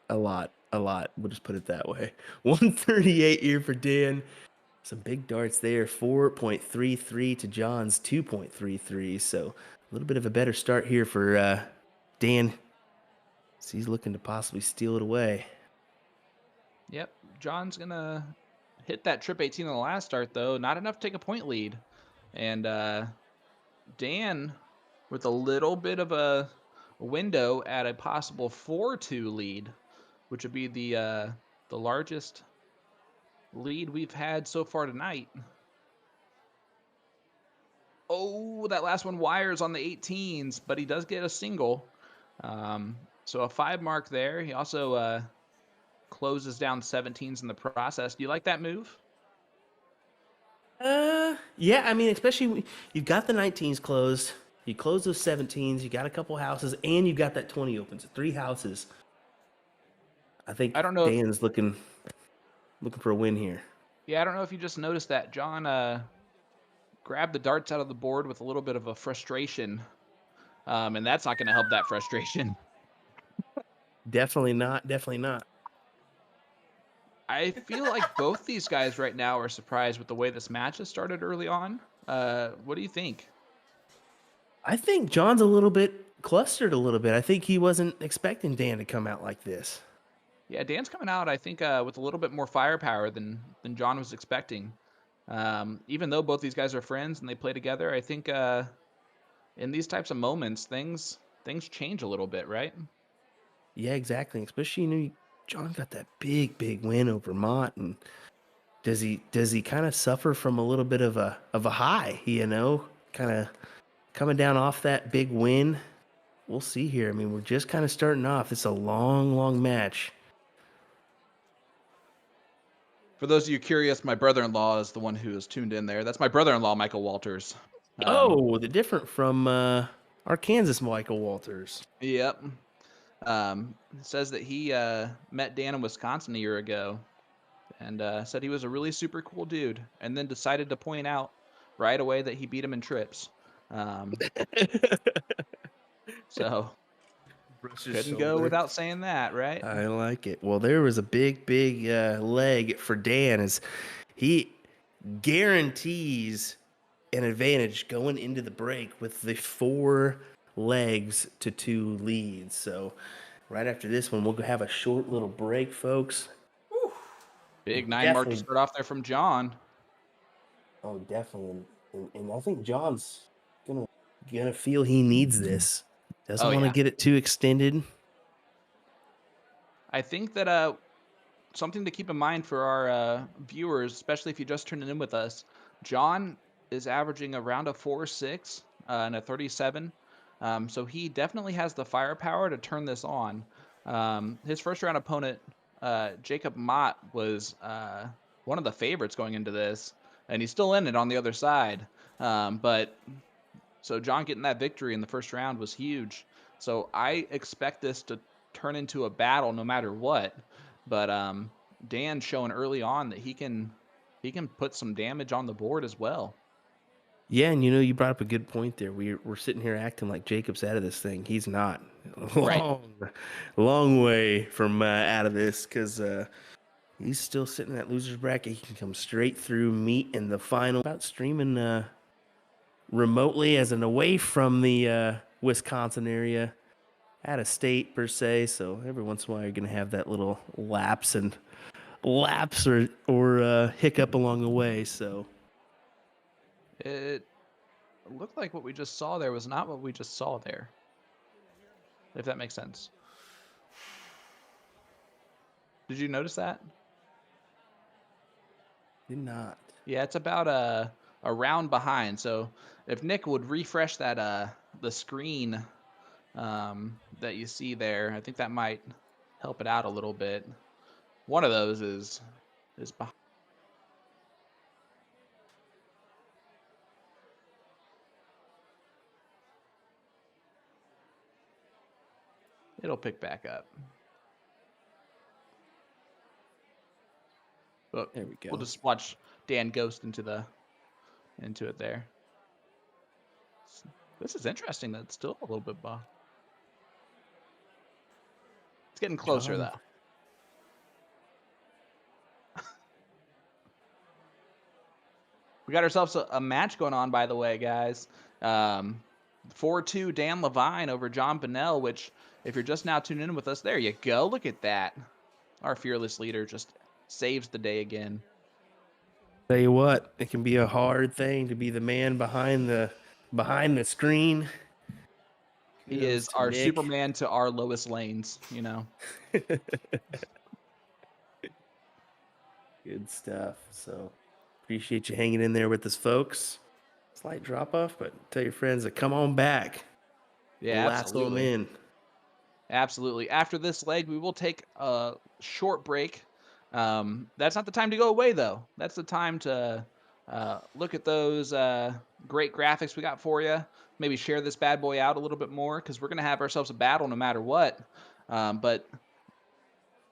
A lot. We'll just put it that way. 138 here for Dan. Some big darts there. 4.33 to John's 2.33. So a little bit of a better start here for Dan. So he's looking to possibly steal it away. Yep. John's going to hit that trip 18 on the last start, though. Not enough to take a point lead. And Dan, with a little bit of a window at a possible 4-2 lead, which would be the largest lead we've had so far tonight. Oh, that last one wires on the 18s, but he does get a single. So a 5 mark there. He also closes down 17s in the process. Do you like that move? Yeah, I mean, especially you've got the 19s closed, you close those 17s, you got a couple houses, and you got that 20 open. So 3 houses. I think I don't know Dan's looking for a win here. Yeah, I don't know if you just noticed that John grabbed the darts out of the board with a little bit of a frustration, and that's not going to help that frustration. Definitely not. Definitely not. I feel like both these guys right now are surprised with the way this match has started early on. What do you think? I think John's a little bit clustered a little bit. I think he wasn't expecting Dan to come out like this. Yeah, Dan's coming out, I think, with a little bit more firepower than John was expecting. Even though both these guys are friends and they play together, I think in these types of moments, things change a little bit, right? Yeah, exactly. Especially, John got that big win over Mott, and does he kind of suffer from a little bit of a high? Kind of coming down off that big win. We'll see here. I mean, we're just kind of starting off. It's a long match. For those of you curious, my brother-in-law is the one who is tuned in there. That's my brother-in-law, Michael Walters. The different from our Kansas Michael Walters. Yep. Says that he met Dan in Wisconsin a year ago and said he was a really super cool dude, and then decided to point out right away that he beat him in trips. So couldn't go without saying that, right? I like it. Well, there was a big leg for Dan as he guarantees an advantage going into the break with the 4 legs to 2 leads. So right after this one, we'll have a short little break, folks. Big 9 mark to start off there from John. Oh, definitely. And I think John's gonna feel he needs this. Doesn't want to get it too extended. I think that something to keep in mind for our viewers, especially if you just tuned in with us, John is averaging around a 4.6 and a 37. So he definitely has the firepower to turn this on. His first round opponent, Jacob Mott, was one of the favorites going into this, and he's still in it on the other side. So John getting that victory in the first round was huge. So I expect this to turn into a battle no matter what. But Dan showing early on that he can put some damage on the board as well. Yeah, and you brought up a good point there. We're sitting here acting like Jacob's out of this thing. He's not. Long way from out of this, because he's still sitting in that loser's bracket. He can come straight through, meet in the final. About streaming remotely as an away from the Wisconsin area, out of state per se. So every once in a while you're going to have that little lapse or hiccup along the way. So it looked like what we just saw there was not what we just saw there, if that makes sense. Did you notice that? Did not. Yeah, it's about a round behind. So if Nick would refresh that the screen that you see there, I think that might help it out a little bit. One of those is behind. It'll pick back up. But there we go. We'll just watch Dan ghost into it there. This is interesting. That's still a little bit buff. It's getting closer though. We got ourselves a match going on, by the way, guys. 4-2 Dan Lavine over John Bunnell, which, if you're just now tuning in with us, there you go. Look at that. Our fearless leader just saves the day again. Tell you what, it can be a hard thing to be the man behind the screen. He is our Nick. Superman to our Lois Lanes, Good Good stuff. So appreciate you hanging in there with us, folks. Slight drop off, but tell your friends to come on back. Yeah, We'll lasso them in. Absolutely. After this leg, we will take a short break. That's not the time to go away, though. That's the time to look at those great graphics we got for you. Maybe share this bad boy out a little bit more, because we're going to have ourselves a battle no matter what. But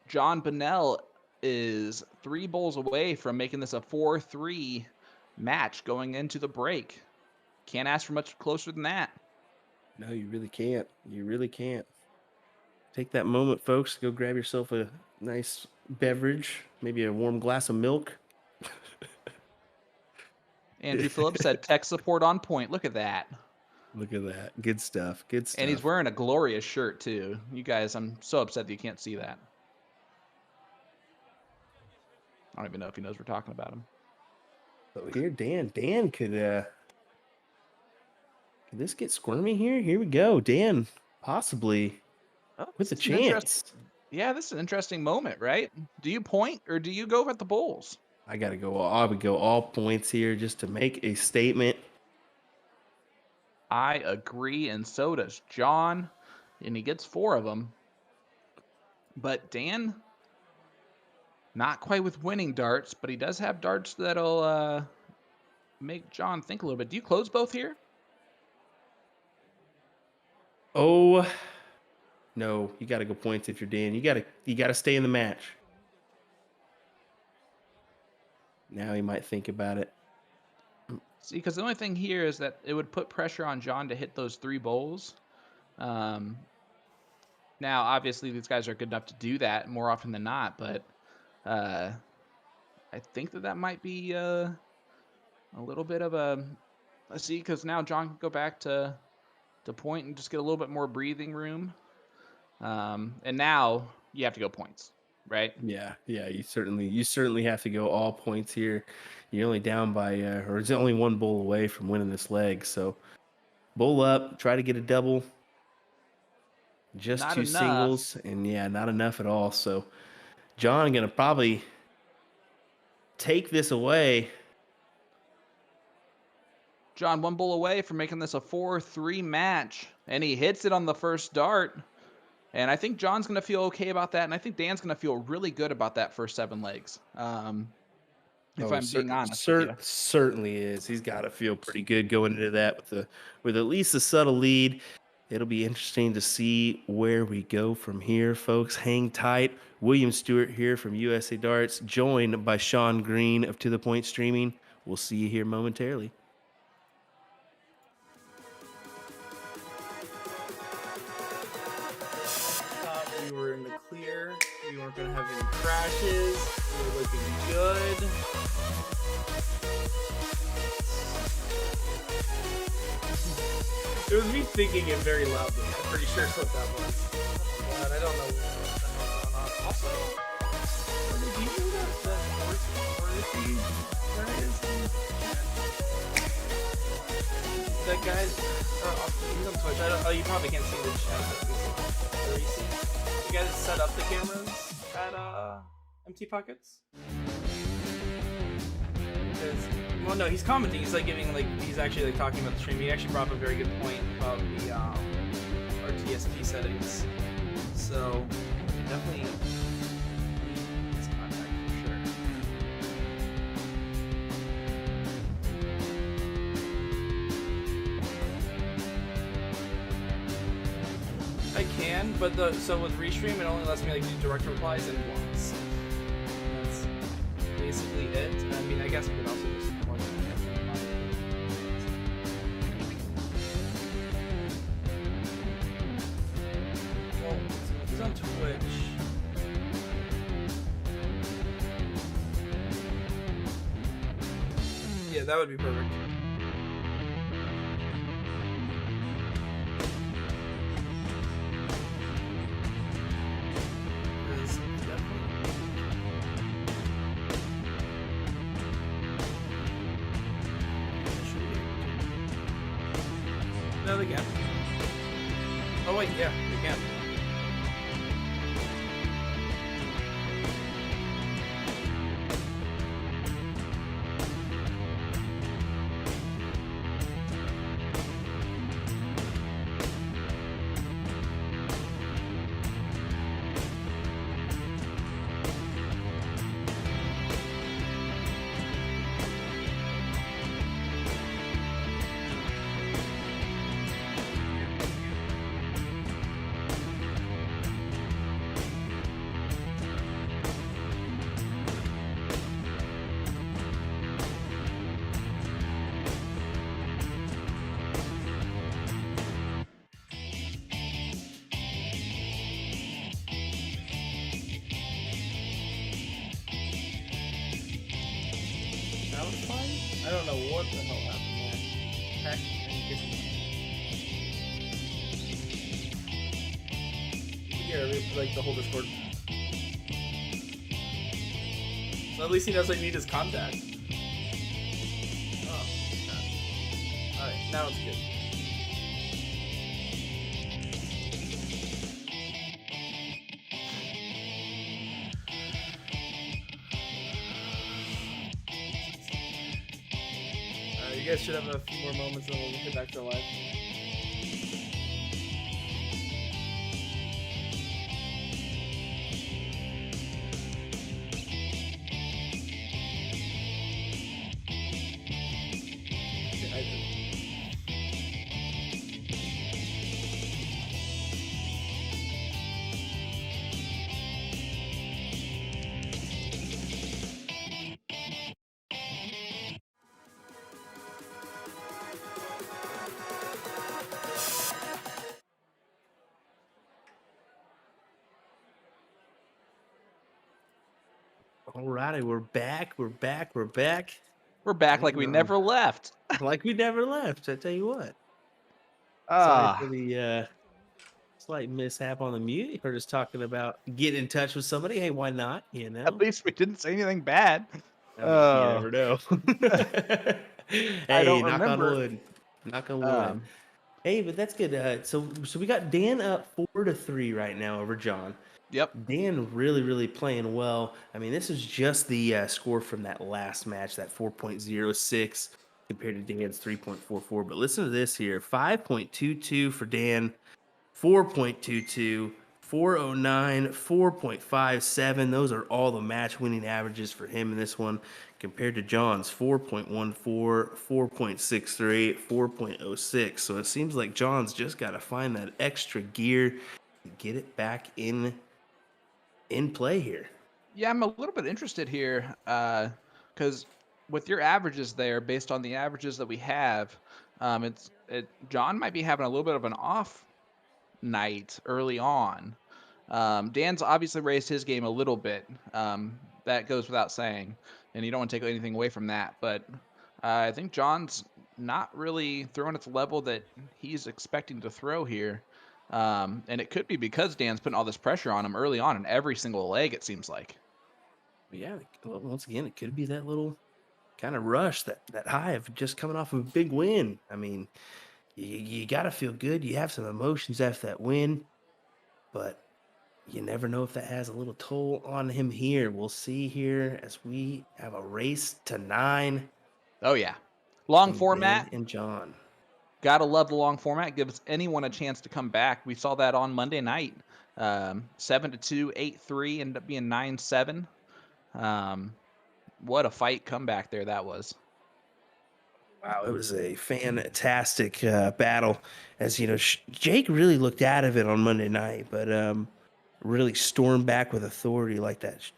John Bunnell is 3 bowls away from making this a 4-3 match going into the break. Can't ask for much closer than that. No, you really can't. You really can't. Take that moment, folks. Go grab yourself a nice beverage, maybe a warm glass of milk. Andrew Phillips said tech support on point. Look at that. Look at that. Good stuff. Good stuff. And he's wearing a glorious shirt, too. You guys, I'm so upset that you can't see that. I don't even know if he knows we're talking about him. So here, Dan could this get squirmy here? Here we go. Dan, possibly with a chance. Yeah, this is an interesting moment, right? Do you point or do you go at the bowls? I would go all points here just to make a statement. I agree, and so does John, and he gets 4 of them. But Dan, not quite with winning darts, but he does have darts that'll make John think a little bit. Do you close both here? Oh, no, you got to go points if you're Dan. You got to stay in the match. Now he might think about it. See, because the only thing here is that it would put pressure on John to hit those 3 bowls. Now, obviously, these guys are good enough to do that more often than not, but I think that might be a little bit of a... Let's see, because now John can go back to point and just get a little bit more breathing room. And now you have to go points, right? Yeah, you certainly have to go all points here. You're only down by, or it's only 1 bowl away from winning this leg. So bowl up, try to get a double. Just Not 2 enough. singles, and not enough at all. So John gonna probably take this away. John 1 bowl away from making this a 4-3 match, and he hits it on the first dart. And I think John's going to feel okay about that, and I think Dan's going to feel really good about that first 7 legs. If I'm being honest with you. Certainly is. He's got to feel pretty good going into that with at least a subtle lead. It'll be interesting to see where we go from here, folks. Hang tight. William Stewart here from USA Darts, joined by Sean Green of To The Point Streaming. We'll see you here momentarily. We were in the clear. We weren't going to have any crashes. We were looking good. It was me thinking it very loudly. I'm pretty sure that's what that was. Oh God, I don't know what the hell's going on. Also, do you know that that guy is he's on Twitch. You probably can't see the chat. You guys set up the cameras at Empty Pockets? Well, no, he's commenting. He's he's actually talking about the stream. He actually brought up a very good point about the our TSP settings. So definitely need his contact for sure. I can, but so with Restream, it only lets me do direct replies and blocks. That's basically it. I mean, I guess I could also just point well, he's on Twitch. Yeah, that would be perfect. No, they can. Oh wait, yeah, they can. I don't know what the hell happened there. Heck, like the whole Discord. So at least he knows I need his contact. Oh, God. Alright, now it's good. You guys should have a few more moments and we'll get back to live. All righty, we're back. We're back. We're back. We're back like we never left. Like we never left. I tell you what. Ah, Sorry for the slight mishap on the mute. We're just talking about getting in touch with somebody. Hey, why not? You know. at least we didn't say anything bad. I mean, you never know. I don't Hey, knock on remember. wood. Knock on wood. Hey, but that's good. So we got Dan up 4-3 right now over John. Yep. Dan really playing well. I mean, this is just the score from that last match, that 4.06 compared to Dan's 3.44. But listen to this here: 5.22 for Dan, 4.22, 409, 4.57. Those are all the match winning averages for him in this one, compared to John's 4.14, 4.63, 4.06. So it seems like John's just got to find that extra gear and get it back in play here. Yeah, I'm a little bit interested here because with your averages there, based on the averages that we have, John might be having a little bit of an off night early on. Dan's obviously raised his game a little bit. That goes without saying, and you don't want to take anything away from that. But I think John's not really throwing at the level that he's expecting to throw here. And it could be because Dan's putting all this pressure on him early on in every single leg, it seems like. Yeah, well, once again, it could be that little kind of rush, that high of just coming off of a big win. I mean, you got to feel good. You have some emotions after that win, but you never know if that has a little toll on him here. We'll see here as we have a race to 9. Oh, yeah. Long format. Dan and John. Gotta love the long format. Gives anyone a chance to come back. We saw that on Monday night. 7-2, 8-3, ended up being 9-7. What a fight comeback there that was. Wow, it was a fantastic battle. As you know, Jake really looked out of it on Monday night, but really stormed back with authority, like that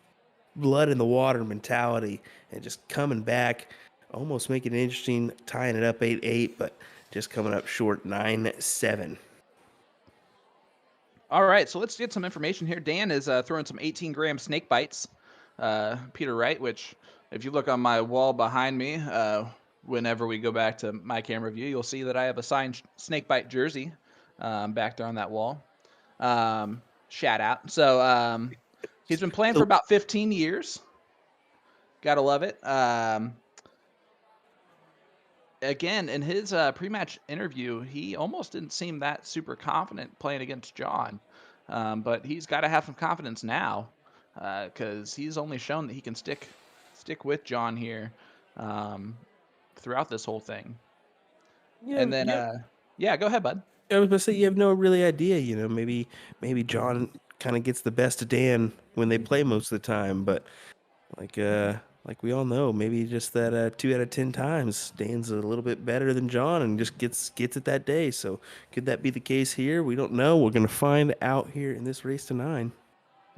blood in the water mentality, and just coming back, almost making it interesting, tying it up 8-8, but just coming up short 9-7. All right, so let's get some information here. Dan is throwing some 18-gram snake bites, Peter Wright, which if you look on my wall behind me, whenever we go back to my camera view, you'll see that I have a signed snake bite jersey back there on that wall. Shout out. So he's been playing for about 15 years. Gotta love it. Again, in his pre-match interview, he almost didn't seem that super confident playing against John. But he's got to have some confidence now because he's only shown that he can stick with John here throughout this whole thing. Yeah, and then, yeah, go ahead, bud. I was going to say, you have no really idea, you know, maybe John kind of gets the best of Dan when they play most of the time, but like we all know, maybe just that 2 out of 10 times Dan's a little bit better than John and just gets it that day. So could that be the case here? We don't know. We're going to find out here in this race to 9.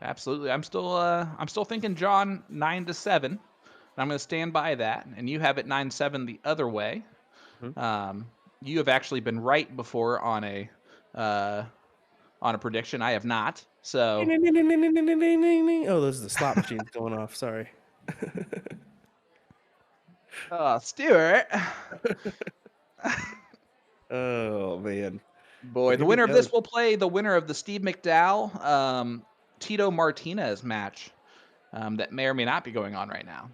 Absolutely. I'm still thinking John 9-7. And I'm going to stand by that. And you have it 9-7 the other way. Mm-hmm. You have actually been right before on a prediction. I have not. So oh, those are the slot machines going off. Sorry. Stuart. Oh man. Boy, the Here we winner of go. this will play the winner of the Steve McDowell Tito Martinez match that may or may not be going on right now.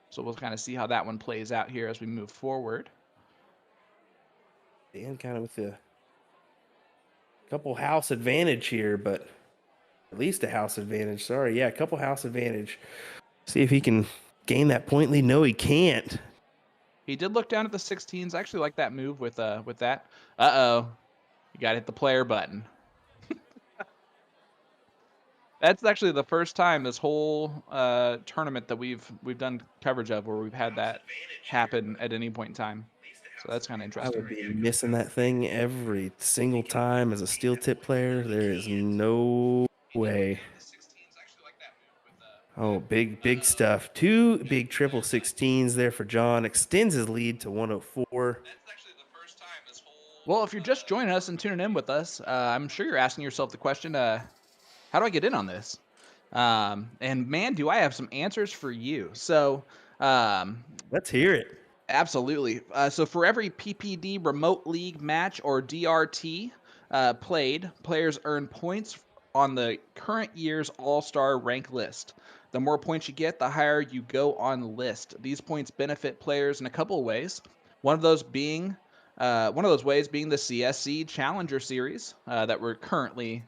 So we'll kind of see how that one plays out here as we move forward. Dan kind of with a couple house advantage here, but at least a house advantage. Sorry, yeah, a couple house advantage. See if he can gain that point lead. No, he can't. He did look down at the 16s. I actually like that move with that. Uh-oh. You got to hit the player button. That's actually the first time this whole tournament that we've done coverage of where we've had that happen at any point in time. So that's kind of I interesting. would be missing that thing every single time as a steel tip player. There is no way. Oh, big stuff. 2 big triple 16s there for John. Extends his lead to 104. Well, if you're just joining us and tuning in with us, I'm sure you're asking yourself the question, how do I get in on this? And man, do I have some answers for you. So Let's hear it. Absolutely. So for every PPD Remote League match or DRT played, players earn points on the current year's All-Star rank list. The more points you get, the higher you go on the list. These points benefit players in a couple of ways. One of those ways being the CSC Challenger Series that we're currently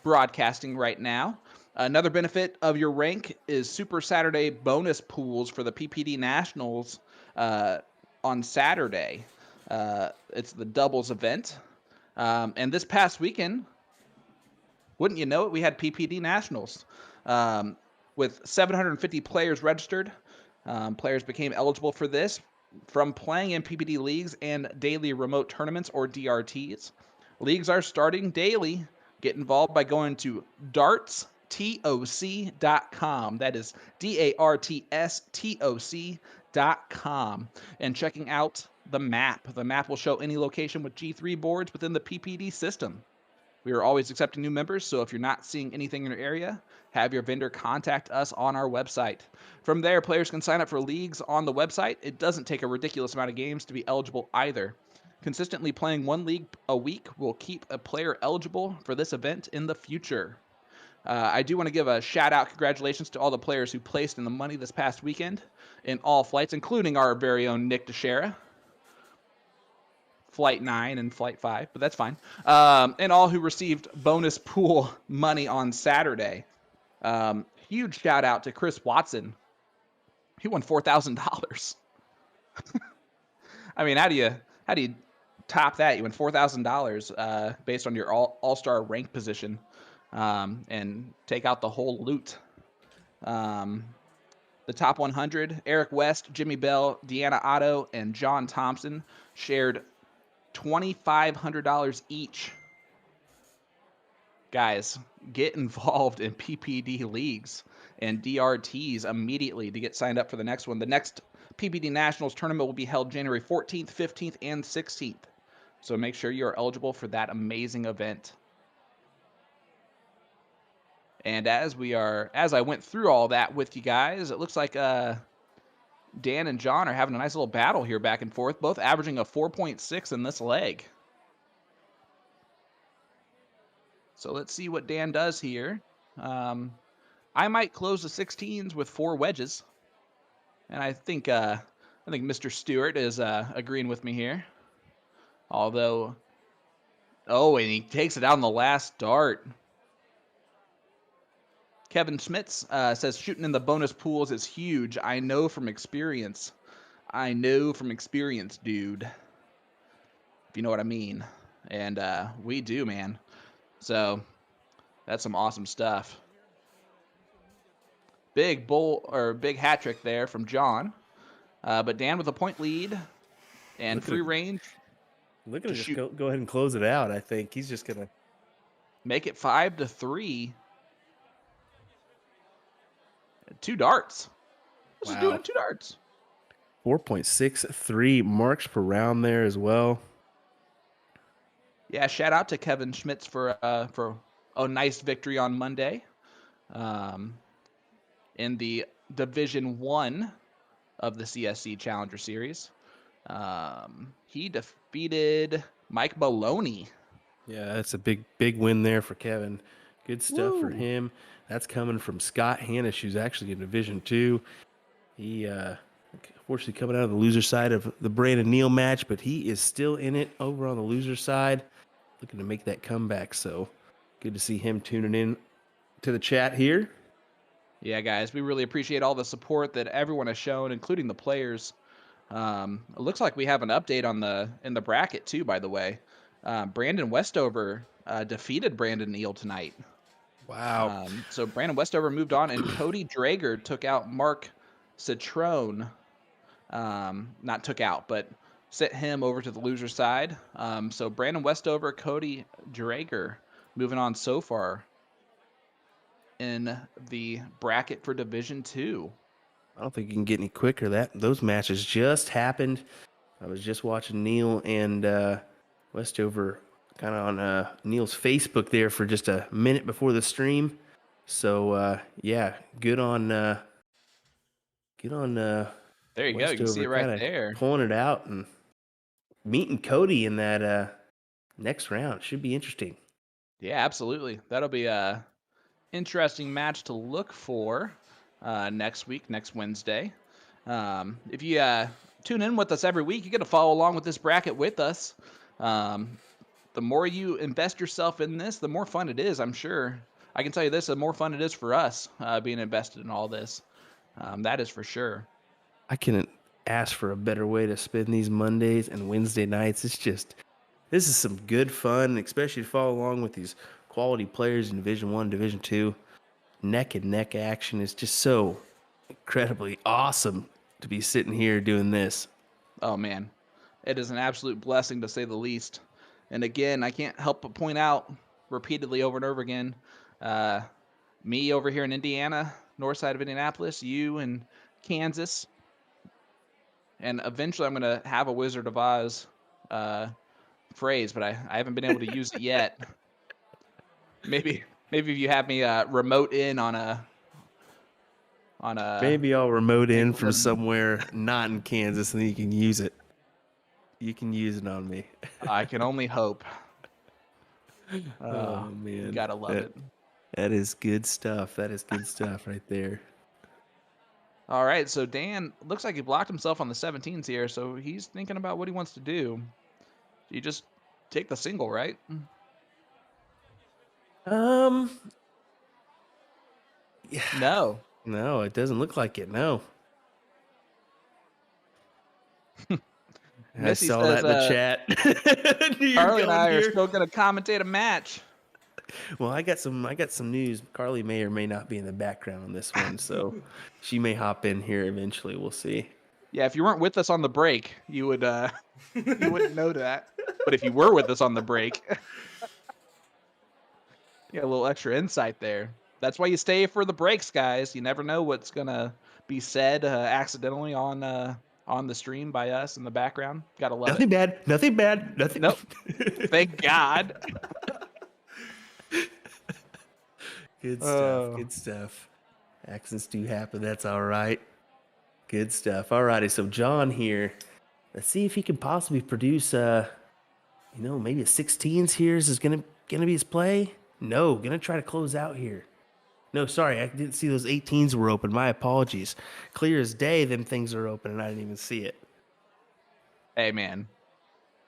broadcasting right now. Another benefit of your rank is Super Saturday bonus pools for the PPD Nationals on Saturday. It's the doubles event. And this past weekend, wouldn't you know it, we had PPD Nationals. With 750 players registered, players became eligible for this from playing in PPD leagues and daily remote tournaments or DRTs. Leagues are starting daily. Get involved by going to dartstoc.com. That is DARTSTOC.com and checking out the map. The map will show any location with G3 boards within the PPD system. We are always accepting new members, so if you're not seeing anything in your area, have your vendor contact us on our website. From there, players can sign up for leagues on the website. It doesn't take a ridiculous amount of games to be eligible either. Consistently playing one league a week will keep a player eligible for this event in the future. I do want to give a shout out, congratulations to all the players who placed in the money this past weekend in all flights, including our very own Nick Teixeira. Flight 9 and Flight 5, but that's fine. And all who received bonus pool money on Saturday. Huge shout out to Chris Watson. He won $4,000. I mean, how do you top that? You win $4,000 based on your all-star rank position and take out the whole loot. The top 100, Eric West, Jimmy Bell, Deanna Otto, and John Thompson shared $2,500 each. Guys, get involved in PPD leagues and DRTs immediately to get signed up for the next one. The next PPD Nationals tournament will be held January 14th, 15th, and 16th. So make sure you're eligible for that amazing event. And as I went through all that with you guys, it looks like Dan and John are having a nice little battle here back and forth, both averaging a 4.6 in this leg. So let's see what Dan does here. I might close the 16s with 4 wedges. And I think Mr. Stewart is agreeing with me here. Although, and he takes it out on the last dart. Kevin Schmitz says shooting in the bonus pools is huge. I know from experience. I know from experience, dude. If you know what I mean. And we do, man. So that's some awesome stuff. Big hat trick there from John. But Dan with a point lead and free range. Look at him just go ahead and close it out. I think he's just going to make it 5-3. 2 darts. What's he doing? 2 darts. 4.63 marks per round there as well. Yeah, shout out to Kevin Schmitz for a nice victory on Monday. In the Division 1 of the CSC Challenger Series. He defeated Mike Maloney. Yeah, that's a big win there for Kevin. Good stuff for Woo. him. That's coming from Scott Hanish, who's actually in Division 2. He, unfortunately, coming out of the loser side of the Brandon Neal match, but he is still in it over on the loser side, looking to make that comeback. So good to see him tuning in to the chat here. Yeah, guys, we really appreciate all the support that everyone has shown, including the players. It looks like we have an update in the bracket too, by the way. Brandon Westover defeated Brandon Neal tonight. Wow. So Brandon Westover moved on, and Cody Drager took out Mark Citrone. Not took out, but sent him over to the loser side. So Brandon Westover, Cody Drager moving on so far in the bracket for Division 2. I don't think you can get any quicker. Those matches just happened. I was just watching Neal and Westover kind of on Neal's Facebook there for just a minute before the stream. So yeah, good on there you Westover, go. You can see it right there. Pulling it out and meeting Cody in that next round. Should be interesting. Yeah, absolutely. That'll be a interesting match to look for next week, next Wednesday. If you tune in with us every week, you get to follow along with this bracket with us. The more you invest yourself in this, the more fun it is, I'm sure. I can tell you this, the more fun it is for us being invested in all this. That is for sure. I couldn't ask for a better way to spend these Mondays and Wednesday nights. This is some good fun, especially to follow along with these quality players in Division 1, Division 2. Neck and neck action is just so incredibly awesome to be sitting here doing this. Oh, man. It is an absolute blessing, to say the least. And again, I can't help but point out repeatedly over and over again, me over here in Indiana, north side of Indianapolis, you in Kansas, and eventually I'm going to have a Wizard of Oz phrase, but I haven't been able to use it yet. Maybe if you have me remote in on a maybe I'll remote in from somewhere not in Kansas and then you can use it. You can use it on me. I can only hope. Oh man, you gotta love it. That is good stuff. That is good stuff right there. All right, so Dan looks like he blocked himself on the 17s here, so he's thinking about what he wants to do. You just take the single, right? Yeah. No, it doesn't look like it. No. I Missy saw says, that in the chat. Carly and I are still going to commentate a match. Well, I got some news. Carly may or may not be in the background on this one, so she may hop in here eventually. We'll see. Yeah, if you weren't with us on the break, you would you wouldn't know that. But if you were with us on the break, you got a little extra insight there. That's why you stay for the breaks, guys. You never know what's gonna be said accidentally on the stream by us in the background. Gotta love Nothing bad. Nothing bad. Nothing. Nope. Thank God. Good stuff. Good stuff. Accidents do happen. That's all right. Good stuff. All righty. So John here. Let's see if he can possibly produce maybe a 16s here. Is gonna be his play? No, gonna try to close out here. No, sorry, I didn't see those 18s were open. My apologies. Clear as day, them things are open, and I didn't even see it. Hey, man.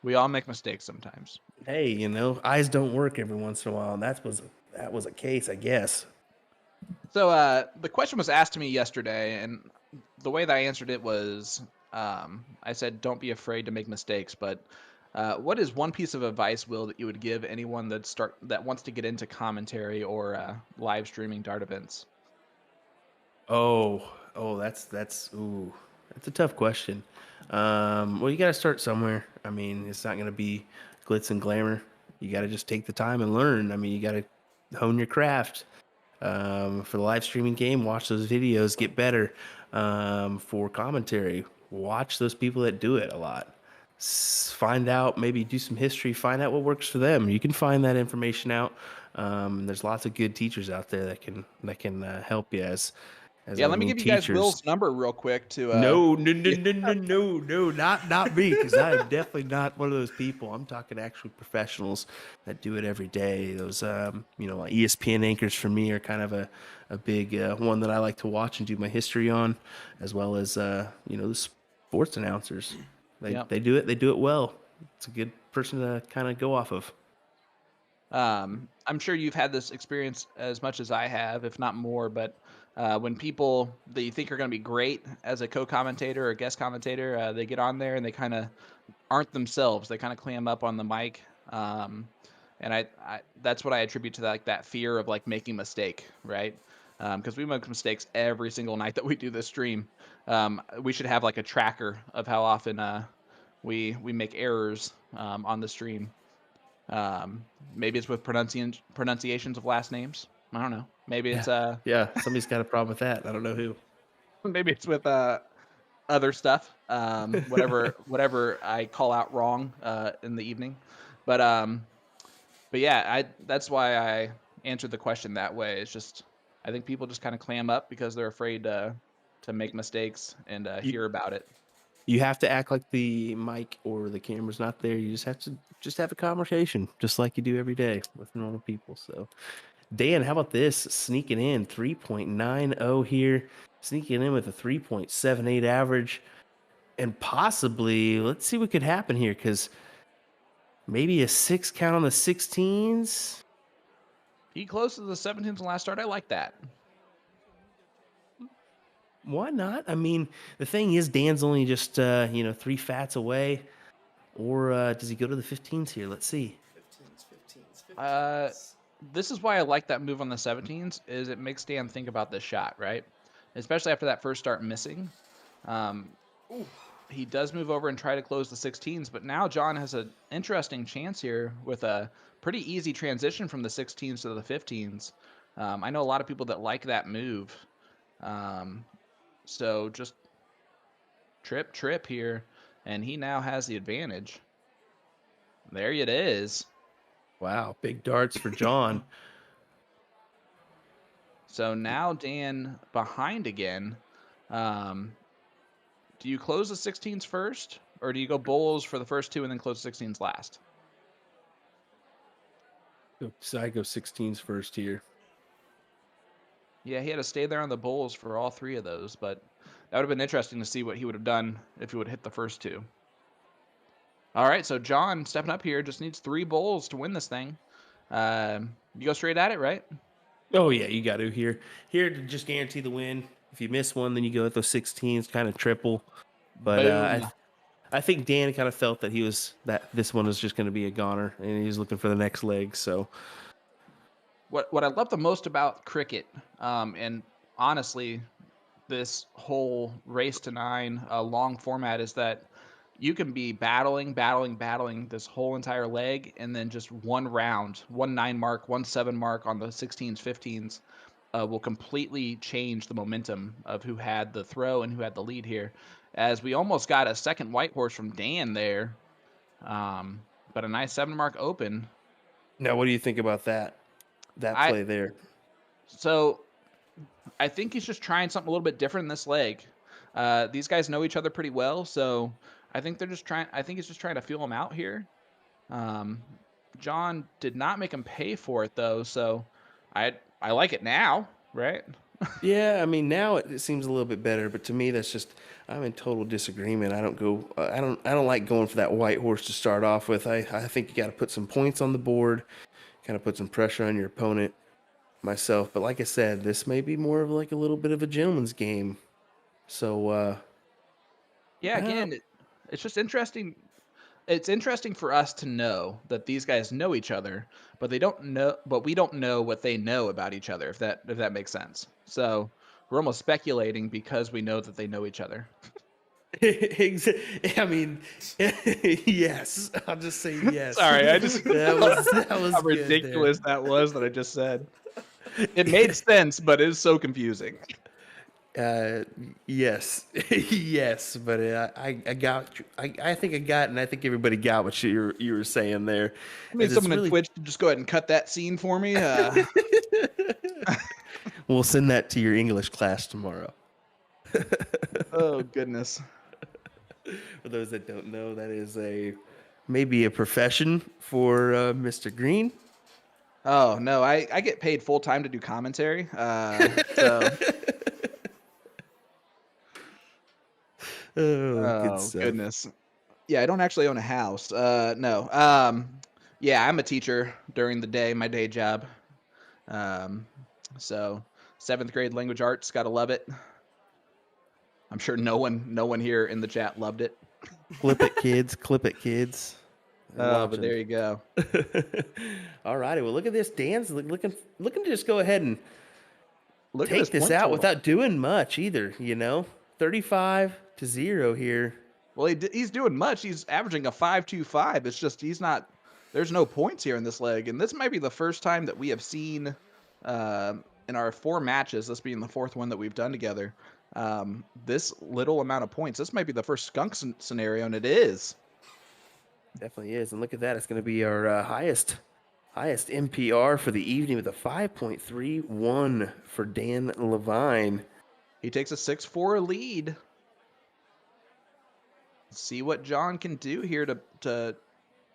We all make mistakes sometimes. Hey, eyes don't work every once in a while, and that was a case, I guess. So the question was asked to me yesterday, and the way that I answered it was, I said, don't be afraid to make mistakes, but what is one piece of advice, Will, that you would give anyone that wants to get into commentary or live streaming dart events? Oh, that's a tough question. Well, you got to start somewhere. I mean, it's not going to be glitz and glamour. You got to just take the time and learn. I mean, you got to hone your craft. For the live streaming game, watch those videos, get better. For commentary, watch those people that do it a lot. Find out, maybe do some history, find out what works for them. You can find that information out. There's lots of good teachers out there that can help you as as Yeah, our let me little give you guys teachers. Will's number real quick to. No, not me, because I'm definitely not one of those people. I'm talking actual professionals that do it every day. Those, like ESPN anchors for me are kind of a big one that I like to watch and do my history on, as well as the sports announcers. They do it well. It's a good person to kind of go off of. I'm sure you've had this experience as much as I have, if not more, but when people that you think are going to be great as a co-commentator or guest commentator, they get on there and they kind of aren't themselves. They kind of clam up on the mic. And I that's what I attribute to that fear of like making a mistake, right? Because we make mistakes every single night that we do this stream. We should have like a tracker of how often we make errors on the stream. Maybe it's with pronunciations of last names. I don't know. Maybe it's yeah, somebody's got a problem with that. I don't know who. maybe it's with other stuff. Whatever I call out wrong in the evening. But yeah, that's why I answered the question that way. It's just I think people just kind of clam up because they're afraid to make mistakes and hear about it. You have to act like the mic or the camera's not there. You just have to have a conversation, just like you do every day with normal people. So, Dan, how about this? Sneaking in 3.90 here, sneaking in with a 3.78 average, and possibly, let's see what could happen here, because maybe a 6 count on the 16s. He close to the 17s last start. I like that. Why not? I mean, the thing is, Dan's only just 3 fats away, or does he go to the 15s here? Let's see. 15s. This is why I like that move on the 17s. Is it makes Dan think about this shot, right? Especially after that first start missing. He does move over and try to close the 16s, but now John has an interesting chance here with a pretty easy transition from the 16s to the 15s. I know a lot of people that like that move. So just trip here, and he now has the advantage. There it is. Wow, big darts for John. So now Dan behind again. Do you close the 16s first, or do you go bowls for the first 2 and then close 16s last? So I go 16s first here. Yeah, he had to stay there on the bowls for all 3 of those, but that would have been interesting to see what he would have done if he would have hit the first 2. All right, so John stepping up here just needs 3 bowls to win this thing. You go straight at it, right? Oh yeah, you got to here to just guarantee the win. If you miss one, then you go with those 16s, kind of triple. But I think Dan kind of felt that this one was just going to be a goner, and he was looking for the next leg. So what I love the most about cricket, and honestly, this whole race to 9 long format is that you can be battling this whole entire leg, and then just one round, 1 9 mark, 1 7 mark on the 16s, 15s will completely change the momentum of who had the throw and who had the lead here. As we almost got a second white horse from Dan there, but a nice 7 mark open. now, what do you think about that play there? So I think he's just trying something a little bit different in this leg. These guys know each other pretty well, so I think he's just trying to feel him out here. John did not make him pay for it though, so I like it now, right? Yeah, I mean now it seems a little bit better, but to me that's just I'm in total disagreement. I don't like going for that white horse to start off with. I think you got to put some points on the board, kind of put some pressure on your opponent. Myself, but like I said, this may be more of like a little bit of a gentleman's game. So yeah, again, it's just interesting. It's interesting for us to know that these guys know each other, but we don't know what they know about each other, if that makes sense. So we're almost speculating because we know that they know each other. I mean, yes. I'll just say yes. Sorry, I just that was how ridiculous that was that I just said. It made sense, but it's so confusing. Yes, yes, but I got you. I think I got, and I think everybody got what you were saying there. I mean, someone at Twitch to just go ahead and cut that scene for me. We'll send that to your English class tomorrow. Oh goodness. For those that don't know, that is maybe a profession for Mr. Green. Oh no, I get paid full time to do commentary. So Good stuff. Goodness. Yeah, I don't actually own a house. No. Yeah, I'm a teacher during the day, my day job. So 7th grade language arts, gotta love it. I'm sure no one here in the chat loved it. Clip it, kids. Clip it, kids. But there you go. All righty. Well, look at this. Dan's looking to just go ahead and Look at take this point out total. without doing much either. 35-0 here. Well, he's doing much. He's averaging a 5.25. It's just he's not. There's no points here in this leg, and this might be the first time that we have seen in our 4 matches. This being the 4th one that we've done together. This little amount of points. This might be the first skunk scenario, and it is. Definitely is. And look at that. It's going to be our highest MPR for the evening with a 5.31 for Dan Lavine. He takes a 6-4 lead. See what John can do here to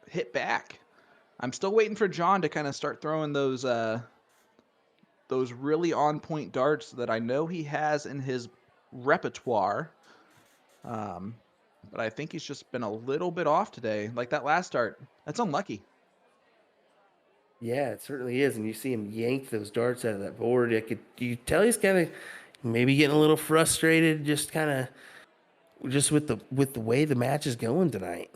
hit back. I'm still waiting for John to kind of start throwing those really on-point darts that I know he has in his repertoire. But I think he's just been a little bit off today. Like that last dart. That's unlucky. Yeah, it certainly is. And you see him yank those darts out of that board. You tell he's kind of maybe getting a little frustrated, just with the way the match is going tonight.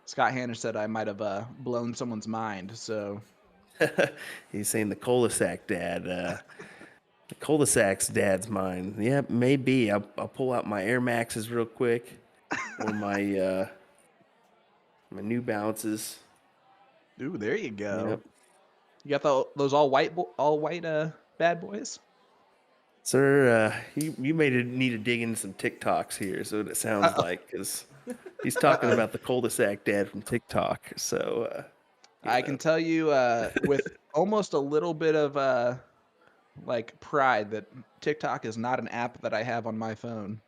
Scott Hanner said I might have blown someone's mind. So he's saying the cul-de-sac dad. The cul-de-sac's dad's mind. Yeah, maybe. I'll pull out my Air Maxes real quick, or my New Balances. Ooh, there you go. Yep. You got those all white bad boys. Sir, you may need to dig into some TikToks here. So it sounds like, because he's talking about the cul-de-sac dad from TikTok. So I can tell you with almost a little bit of like pride that TikTok is not an app that I have on my phone.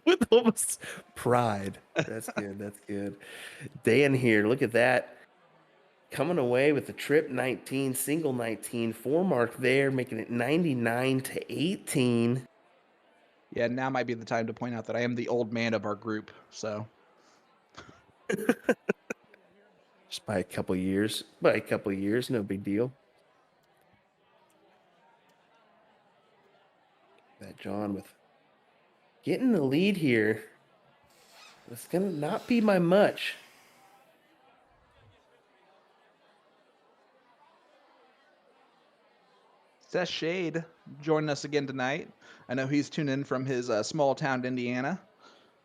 With almost pride. That's good. That's good. Dan here, look at that. Coming away with the trip 19, single 19, 4 mark there, making it 99-18. Yeah, now might be the time to point out that I am the old man of our group. So just by a couple years, no big deal. That John with getting the lead here. It's gonna not be by much. Seth Shade joining us again tonight. I know he's tuned in from his small town, Indiana,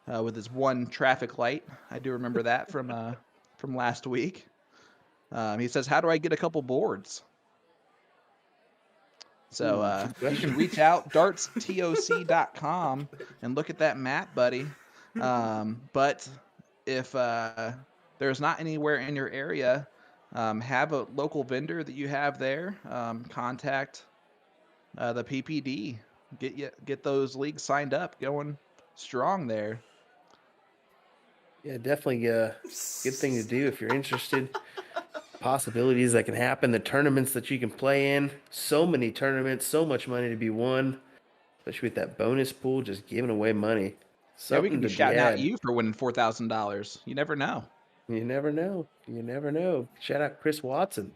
with his one traffic light. I do remember that from last week. He says, "How do I get a couple boards?" So you can reach out, dartstoc.com, and look at that map, buddy. But if there's not anywhere in your area, have a local vendor that you have there. Contact the PPD. Get those leagues signed up, going strong there. Yeah, definitely a good thing to do if you're interested. Possibilities that can happen, the tournaments that you can play in. So many tournaments, so much money to be won, especially with that bonus pool, just giving away money. Yeah, we can be shouting out you for winning $4,000. You never know. You never know. You never know. Shout out Chris Watson.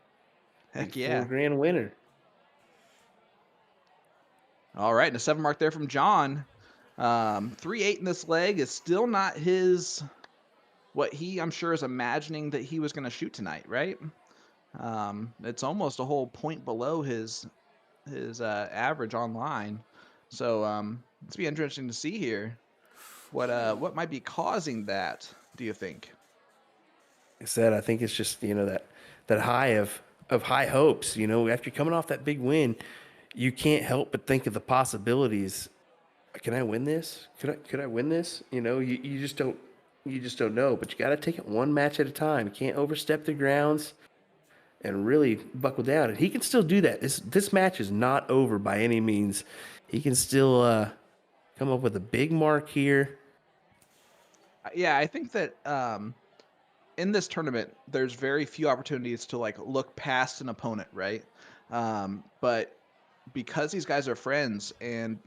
Heck yeah. $4,000 winner. All right, and a 7 mark there from John. 3-8 in this leg is still not what he, I'm sure, is imagining that he was going to shoot tonight, right? It's almost a whole point below his average online. So it's be interesting to see here what might be causing that. Do you think? Like I said, I think it's just that high of high hopes. After coming off that big win, you can't help but think of the possibilities. Can I win this? Could I win this? You just don't know. But you got to take it one match at a time. You can't overstep the grounds. and really buckle down. And he can still do that. This match is not over by any means. He can still come up with a big mark here. Yeah, I think that in this tournament, there's very few opportunities to like look past an opponent, right? But because these guys are friends, and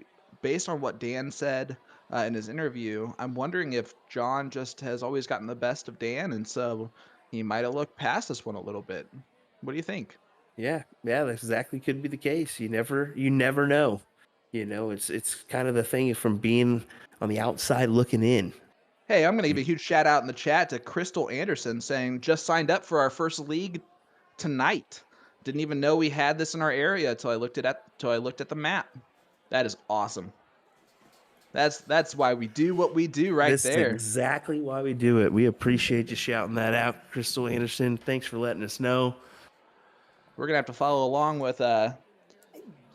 based on what Dan said in his interview, I'm wondering if John just has always gotten the best of Dan, and so he might have looked past this one a little bit. What do you think? Yeah, that exactly could be the case. You never know. It's kind of the thing from being on the outside looking in. Hey, I'm going to give a huge shout out in the chat to Crystal Anderson saying, just signed up for our first league tonight. Didn't even know we had this in our area until I looked at the map. That is awesome. That's why we do what we do This there. is exactly why we do it. We appreciate you shouting that out, Crystal Anderson. Thanks for letting us know. We're going to have to follow along with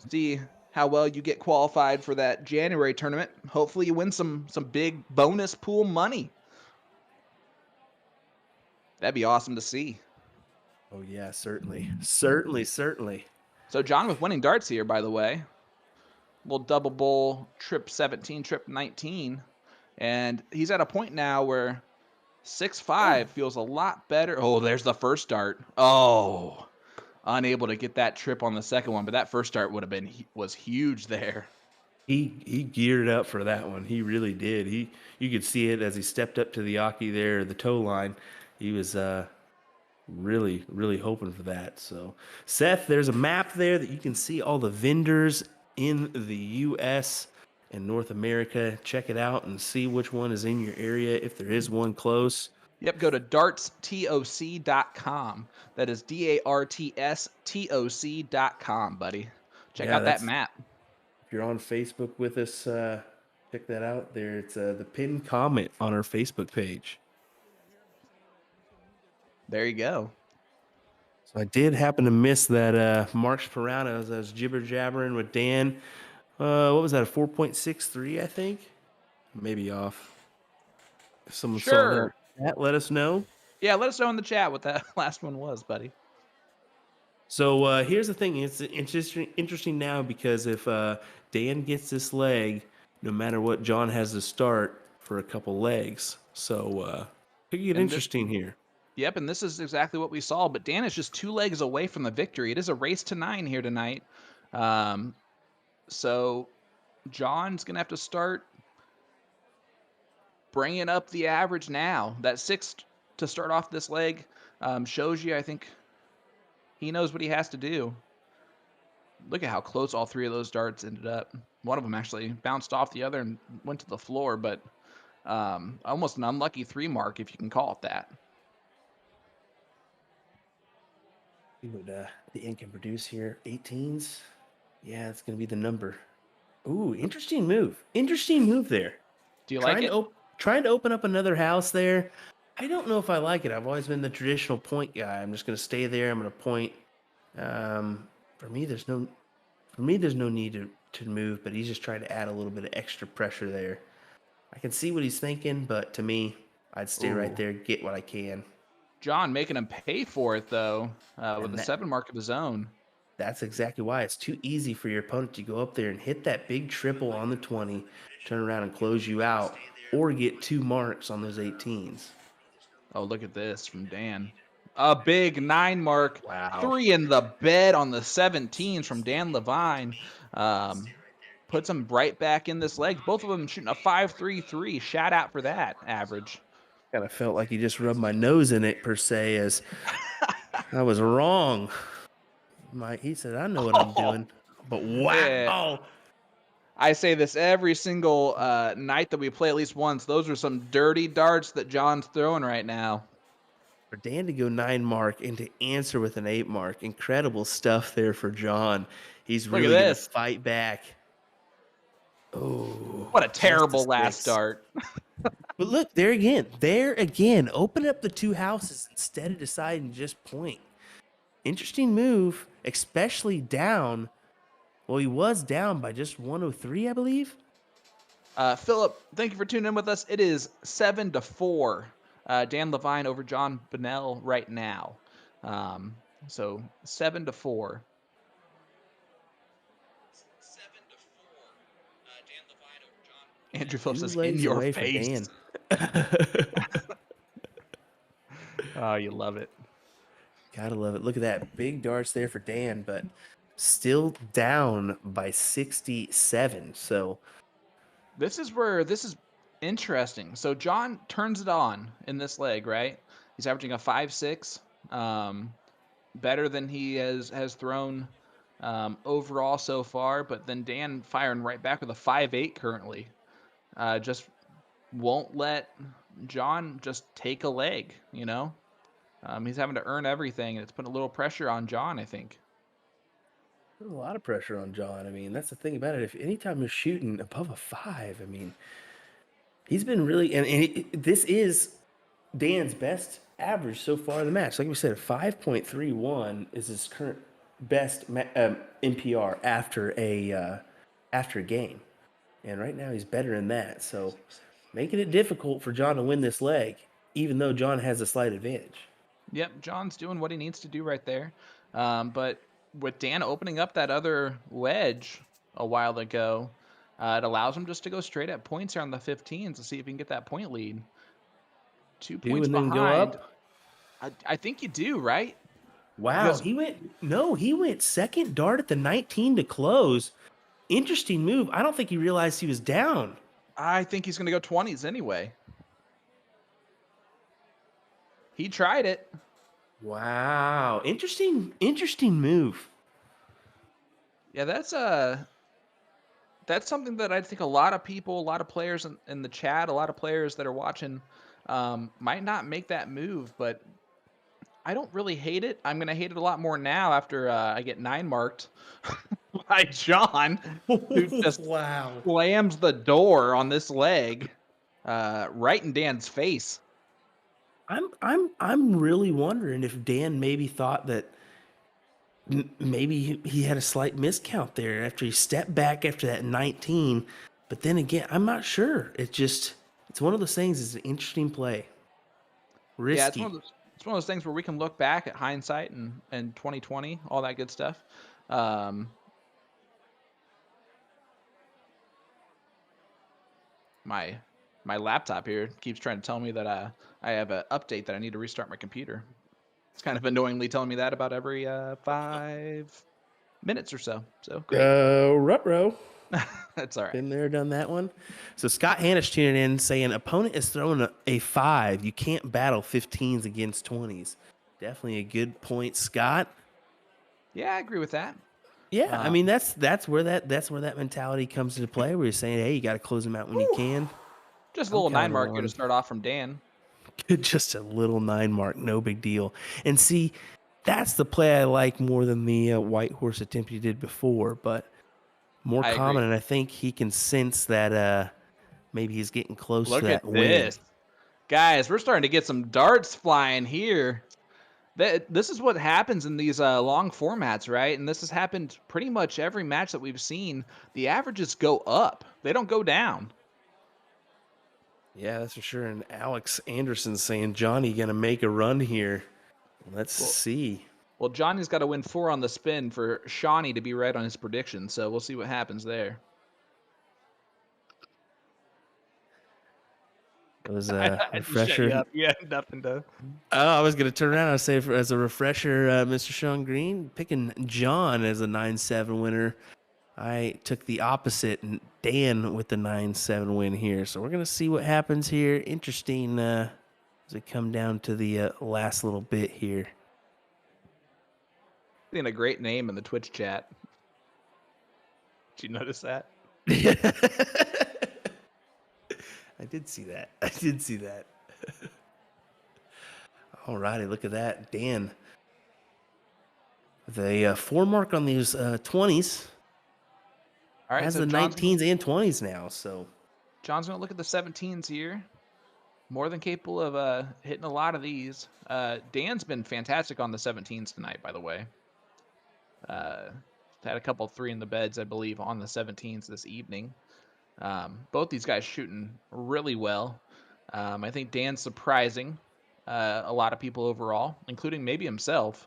see how well you get qualified for that January tournament. Hopefully you win some big bonus pool money. That'd be awesome to see. Oh yeah, certainly. Certainly. So John with winning darts here, by the way. Little double bowl, trip 17, trip 19. And he's at a point now where 6-5 feels a lot better. Oh, there's the first dart. Oh, unable to get that trip on the second one, but that first dart was huge there. He geared up for that one. He really did. You could see it as he stepped up to the Aki there, the toe line. He was really hoping for that. So, Seth, there's a map there that you can see all the vendors in the U.S. and North America. Check it out and see which one is in your area, if there is one close. Yep, go to dartstoc.com. That is DARTSTOC.com, buddy. Check out that map. If you're on Facebook with us, check that out there. It's the pinned comment on our Facebook page. There you go. So I did happen to miss that Marks Pirano as I was jibber-jabbering with Dan. What was that, a 4.63, I think? Maybe off. If someone saw that, let us know. Yeah, let us know in the chat what that last one was, buddy. So here's the thing. It's interesting now because if Dan gets this leg, no matter what, John has to start for a couple legs. So it could get interesting here. Yep, and this is exactly what we saw. But Dan is just 2 legs away from the victory. It is a race to 9 here tonight. So John's going to have to start bringing up the average now. That 6 to start off this leg shows you, I think, he knows what he has to do. Look at how close all 3 of those darts ended up. One of them actually bounced off the other and went to the floor, but almost an unlucky 3 mark, if you can call it that. See what the ink can produce here. 18s. Yeah, it's going to be the number. Ooh, interesting move. Interesting move there. Do you like it? Trying to open up another house there. I don't know if I like it. I've always been the traditional point guy. I'm just going to stay there. I'm going to point. For me, there's no need to move, but he's just trying to add a little bit of extra pressure there. I can see what he's thinking, but to me, I'd stay right there, get what I can. John making him pay for it, though, with the 7 mark of his own. That's exactly why. It's too easy for your opponent to go up there and hit that big triple on the 20, turn around and close you out, or get 2 marks on those 18s. Oh, look at this from Dan. A big 9 mark. Wow. 3 in the bed on the 17s from Dan Lavine. Puts him right back in this leg. Both of them shooting a 5.33. Shout out for that average. Kind of felt like he just rubbed my nose in it, per se, as I was wrong. He said, I know what I'm doing. But wow. Yeah. I say this every single night that we play at least once. Those are some dirty darts that John's throwing right now. For Dan to go 9 mark and to answer with an 8 mark. Incredible stuff there for John. He's really going to fight back. Oh. What a terrible last dart. But look, there again, open up the 2 houses instead of deciding to just point. Interesting move, especially down. Well, he was down by just 103, I believe. Philip, thank you for tuning in with us. It is 7-4. Dan Lavine over John Bunnell right now. So 7-4. 7-4. Dan Lavine over John. Andrew Phillips says, in your away for face. Dan. Oh, you love it. Gotta love it. Look at that. Big darts there for Dan, but still down by 67. So This is interesting. So John turns it on in this leg, right? He's averaging a 5.6, better than he has thrown overall so far. But then Dan firing right back with a 5.8 currently. Just won't let John just take a leg, you know? He's having to earn everything, and it's putting a little pressure on John, I think. there's a lot of pressure on John. I mean, that's the thing about it. If anytime you're shooting above a 5, I mean, he's been really, this is Dan's best average so far in the match. Like we said, 5.31 is his current best NPR after a game, and right now he's better than that. So making it difficult for John to win this leg, even though John has a slight advantage. Yep, John's doing what he needs to do right there. But with Dan opening up that other wedge a while ago, it allows him just to go straight at points here on the 15s to see if he can get that point lead. 2 points and then behind. go up. I think you do, right? Wow, Because- he went second dart at the 19 to close. Interesting move. I don't think he realized he was down. I think he's going to go 20s anyway. He tried it. Wow, interesting move. Yeah, that's something that I think a lot of people, a lot of players in the chat, a lot of players that are watching might not make that move, but I don't really hate it. I'm going to hate it a lot more now after I get 9 marked by John, who just slams the door on this leg right in Dan's face. I'm really wondering if Dan maybe thought that maybe he had a slight miscount there after he stepped back after that 19. But then again, I'm not sure. It's one of those things. It's an interesting play. Risky. Yeah, it's one of those things where we can look back at hindsight and 2020, all that good stuff. My laptop here keeps trying to tell me that I have an update that I need to restart my computer. It's kind of annoyingly telling me that about every 5 minutes or so. So great. Ruh-roh. That's all right. Been there, done that one. So Scott Hanish tuning in saying, opponent is throwing a 5. You can't battle 15s against 20s. Definitely a good point, Scott. Yeah, I agree with that. Yeah, I mean that's where that mentality comes into play. Where you're saying, hey, you got to close them out when you can. Just a little 9 mark here to start off from Dan. Just a little 9 mark, no big deal. And see, that's the play I like more than the white horse attempt you did before, but more common. And I think he can sense that maybe he's getting close to that win. Look at this. Guys, we're starting to get some darts flying here. This is what happens in these long formats, right? And this has happened pretty much every match that we've seen. The averages go up. They don't go down. Yeah, that's for sure. And Alex Anderson saying, Johnny going to make a run here. Let's see. Well, Johnny's got to win 4 on the spin for Shawnee to be right on his prediction, so we'll see what happens there. It was a refresher. Yeah, nothing to. Oh, I was going to turn around and say, as a refresher, Mr. Sean Green, picking John as a 9-7 winner. I took the opposite, and Dan with the 9-7 win here. So we're going to see what happens here. Interesting as we come down to the last little bit here. Seeing a great name in the Twitch chat. Did you notice that? I did see that. All righty, look at that. Dan, the 4 mark on these 20s. All right, has so the John's 19s and 20s now. So John's going to look at the 17s here. More than capable of hitting a lot of these. Dan's been fantastic on the 17s tonight, by the way. Had a couple 3 in the beds, I believe, on the 17s this evening. Both these guys shooting really well. I think Dan's surprising a lot of people overall, including maybe himself.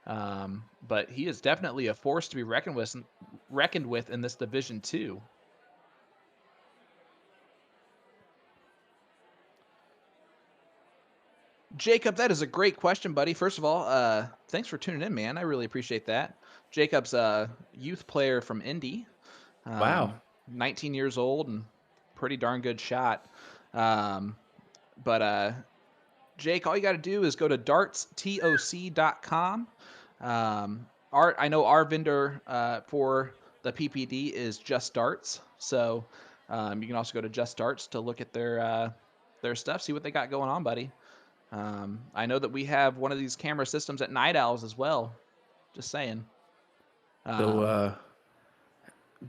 But he is definitely a force to be reckoned with in this Division 2. Jacob, that is a great question, buddy. First of all, thanks for tuning in, man. I really appreciate that. Jacob's a youth player from Indy. Wow. 19 years old and pretty darn good shot. But Jake, all you got to do is go to dartstoc.com. I know our vendor for the PPD is Just Darts, so you can also go to Just Darts to look at their stuff, see what they got going on, buddy. I know that we have one of these camera systems at Night Owls as well. Just saying. So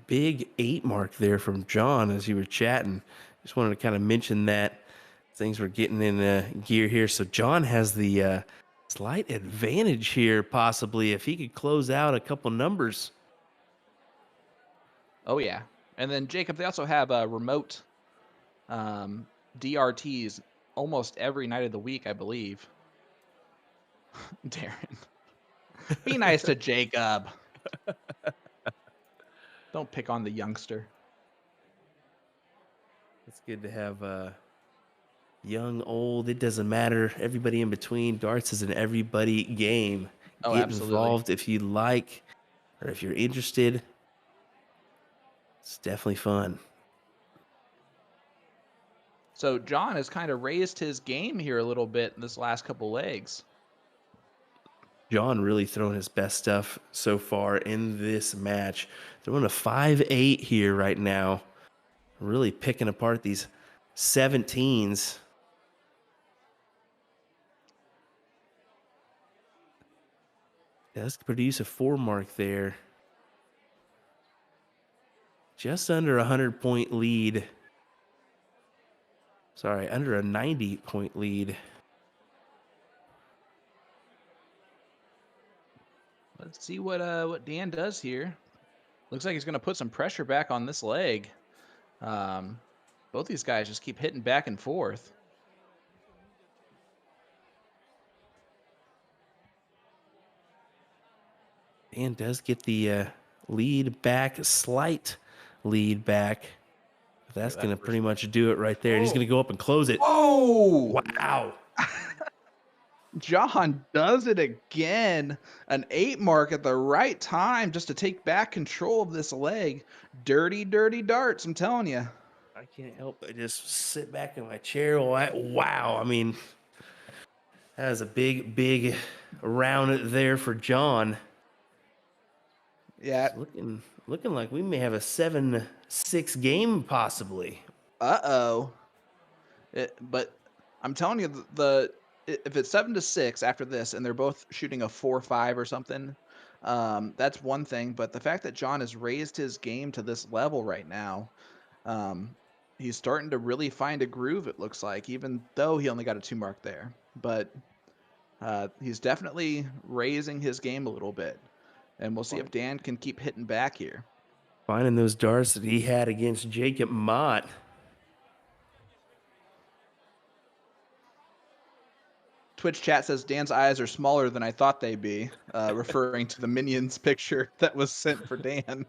big 8 mark there from John as you were chatting. Just wanted to kind of mention that things were getting in gear here. So John has the slight advantage here, possibly, if he could close out a couple numbers. Oh, yeah. And then, Jacob, they also have remote DRTs almost every night of the week, I believe. Darren. Be nice to Jacob. Don't pick on the youngster. It's good to have young, old, it doesn't matter. Everybody in between. Darts is an everybody game. Oh, Get absolutely. involved if you like or if you're interested. It's definitely fun. So John has kind of raised his game here a little bit in this last couple legs. John really throwing his best stuff so far in this match. Throwing a 5-8 here right now. Really picking apart these 17s. Does produce a 4 mark there. Just under a 100-point lead. Sorry, under a 90-point lead. Let's see what Dan does here. Looks like he's going to put some pressure back on this leg. Both these guys just keep hitting back and forth. Dan does get the lead back, slight lead back. That's going to pretty much do it right there. And he's going to go up and close it. Oh! Wow. John does it again. An 8 mark at the right time just to take back control of this leg. Dirty, dirty darts, I'm telling you. I can't help but just sit back in my chair. Wow. I mean, that is a big, big round there for John. Yeah. It's looking like we may have a 7-6 game possibly. Uh-oh. But I'm telling you, if it's 7-6 after this and they're both shooting a 4-5 or something, that's one thing. But the fact that John has raised his game to this level right now, he's starting to really find a groove, it looks like, even though he only got a 2 mark there. But he's definitely raising his game a little bit. And we'll see if Dan can keep hitting back here. Finding those darts that he had against Jacob Mott. Twitch chat says Dan's eyes are smaller than I thought they'd be, referring to the Minions picture that was sent for Dan.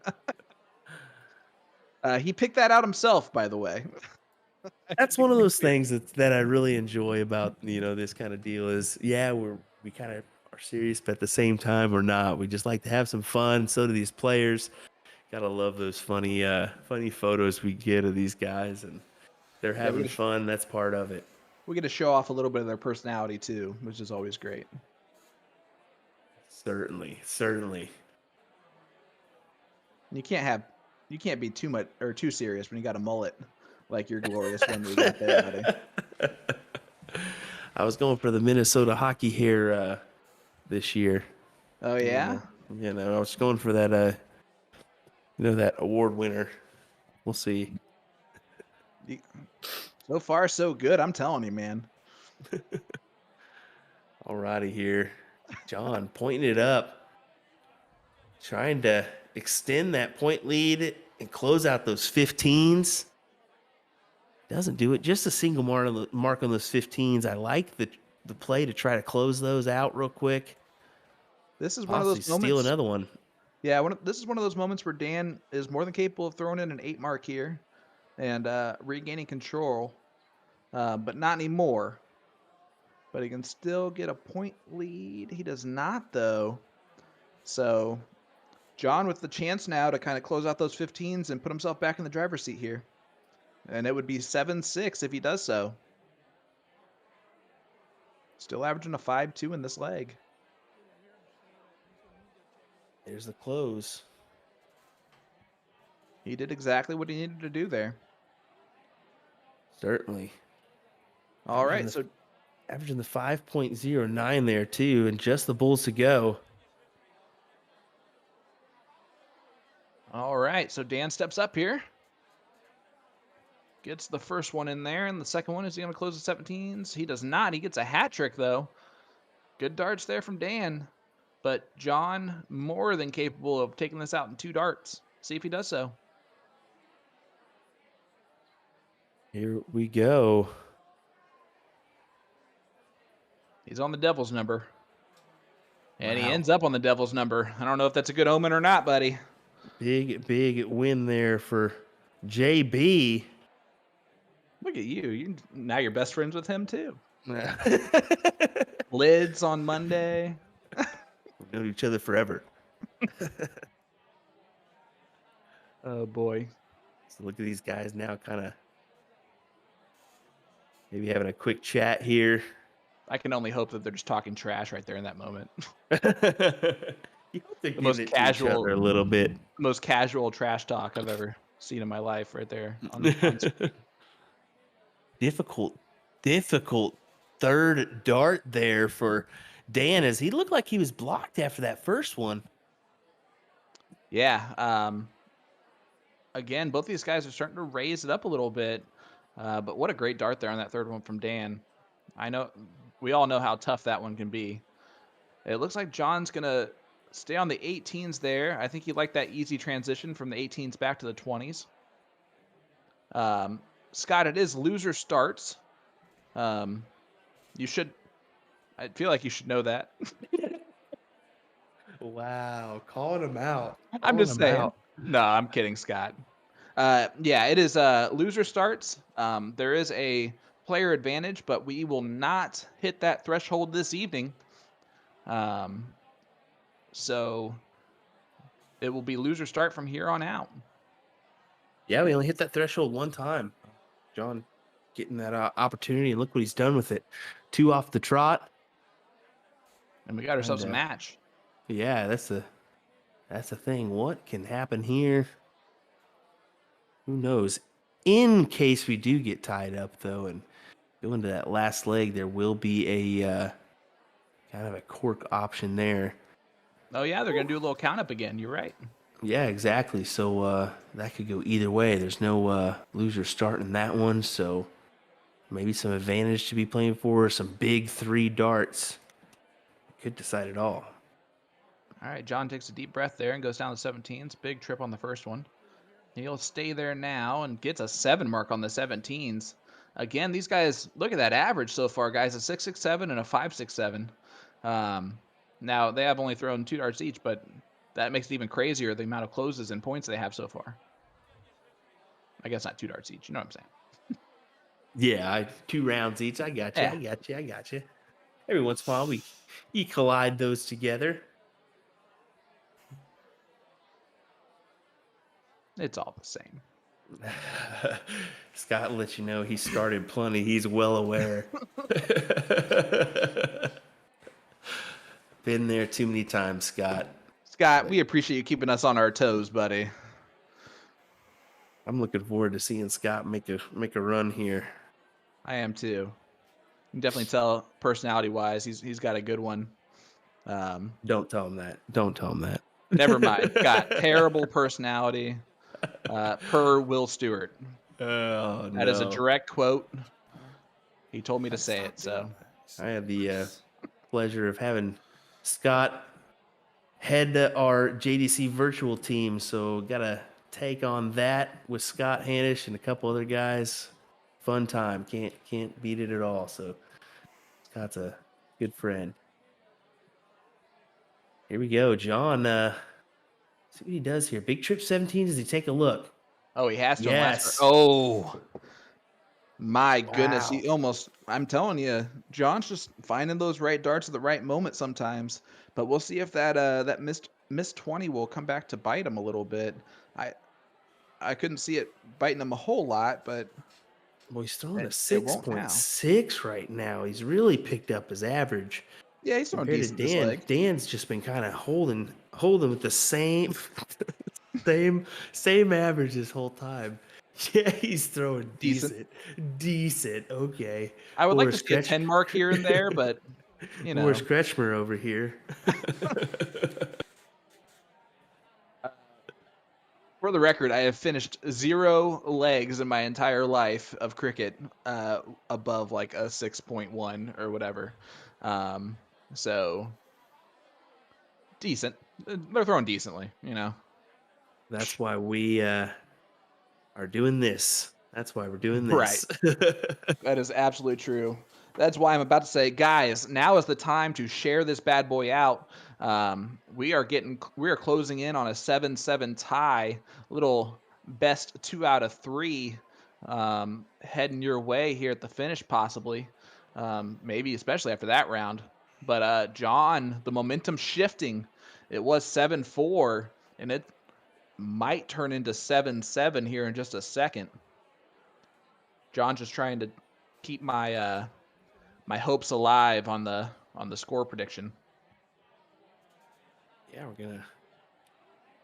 He picked that out himself, by the way. That's one of those things that I really enjoy about, this kind of deal is, yeah, we kind of are serious, but at the same time we're not. We just like to have some fun. So do these players. Gotta love those funny photos we get of these guys, and they're having fun. That's part of it. We get to show off a little bit of their personality too, which is always great. Certainly. You can't be too much or too serious when you got a mullet like your glorious one we got there, buddy. I was going for the Minnesota hockey hair this year. Oh yeah? I was going for that that award winner. We'll see. So far, so good. I'm telling you, man. Alrighty here. John pointing it up. Trying to extend that point lead and close out those 15s. Doesn't do it. Just a single mark on those 15s. I like the play to try to close those out real quick. This is one of Possibly those steal moments. another one. Yeah, this is one of those moments where Dan is more than capable of throwing in an 8 mark here and regaining control, but not anymore. But he can still get a point lead. He does not, though. So John with the chance now to kind of close out those 15s and put himself back in the driver's seat here. And it would be 7-6 if he does so. Still averaging a 5-2 in this leg. There's the close. He did exactly what he needed to do there. Certainly. All right, so averaging the 5.09 there too, and just the bulls to go. all right, so Dan steps up here. Gets the first one in there, and the second one, is he going to close the 17s? He does not. He gets a hat trick, though. Good darts there from Dan. But John, more than capable of taking this out in 2 darts. See if he does so. Here we go. He's on the devil's number. And he Wow. ends up on the devil's number. I don't know if that's a good omen or not, buddy. Big win there for JB. Look at you. Now you're best friends with him, too. Lids on Monday. We've known each other forever. Oh, boy. So look at these guys now kind of maybe having a quick chat here. I can only hope that they're just talking trash right there in that moment. You hope they're The most giving it to each casual- other a little bit. Most casual trash talk I've ever seen in my life right there. On Difficult third dart there for Dan, as he looked like he was blocked after that first one. Yeah. Again, both these guys are starting to raise it up a little bit. But what a great dart there on that third one from Dan. We all know how tough that one can be. It looks like John's going to stay on the 18s there. I think he liked that easy transition from the 18s back to the 20s. Scott, it is loser starts. I feel like you should know that. Wow, calling him out. I'm just saying. No, I'm kidding, Scott. Yeah, it is loser starts. There is a player advantage, but we will not hit that threshold this evening. So it will be loser start from here on out. Yeah, we only hit that threshold one time. John getting that opportunity, and look what he's done with it. 2 off the trot. And we got ourselves a match. Yeah, that's the thing. What can happen here? Who knows? In case we do get tied up, though, and go into that last leg, there will be a kind of a cork option there. Oh, yeah, they're going to do a little count up again. You're right. Yeah, exactly. So that could go either way. There's no loser start in that one, so maybe some advantage to be playing for, some big 3 darts. Could decide it all. All right, John takes a deep breath there and goes down the 17s. Big trip on the first one. He'll stay there now and gets a 7 mark on the 17s. Again, these guys, look at that average so far, guys. A 6.67 and a 5.67. Now, they have only thrown 2 darts each, but that makes it even crazier, the amount of closes and points they have so far. I guess not 2 darts each. You know what I'm saying? Yeah, 2 rounds each. I got you. Yeah. I got you. Every once in a while, you collide those together. It's all the same. Scott let you know he started plenty. He's well aware. Been there too many times, Scott. Scott, we appreciate you keeping us on our toes, buddy. I'm looking forward to seeing Scott make a run here. I am too. You can definitely tell personality-wise, he's got a good one. Don't tell him that. Never mind. Got terrible personality. Per Will Stewart. Oh, That is a direct quote. He told me to say it, so. I had the pleasure of having Scott head our JDC virtual team, so gotta take on that with Scott Hanish and a couple other guys. Fun time. Can't beat it at all. So Scott's a good friend. Here we go, John. See what he does here. Big Trip 17. Does he take a look? Oh, he has to. Yes. Oh, my goodness. Wow. He almost, I'm telling you, John's just finding those right darts at the right moment sometimes. But we'll see if that missed 20 will come back to bite him a little bit. I couldn't see it biting him a whole lot, but Well, he's throwing a it won't now. 6.6 right now. He's really picked up his average. Yeah, he's throwing Compared to decent this Dan. leg. Dan's just been kind of holding with the same same average this whole time. Yeah, he's throwing decent. Okay. I would Or like to see a 10 mark here and there, but you know. Where's Kretschmer over here? For the record, I have finished 0 legs in my entire life of cricket above like a 6.1 or whatever. So decent. They're throwing decently, you know. That's why we are doing this. That's why we're doing this. Right. That is absolutely true. That's why I'm about to say, guys, now is the time to share this bad boy out. We are closing in on a 7-7 tie. Little best 2 out of 3 heading your way here at the finish, possibly. Maybe especially after that round. But John, the momentum shifting. It was 7-4, and it might turn into 7-7 here in just a second. John's just trying to keep my my hopes alive on the score prediction. Yeah, we're gonna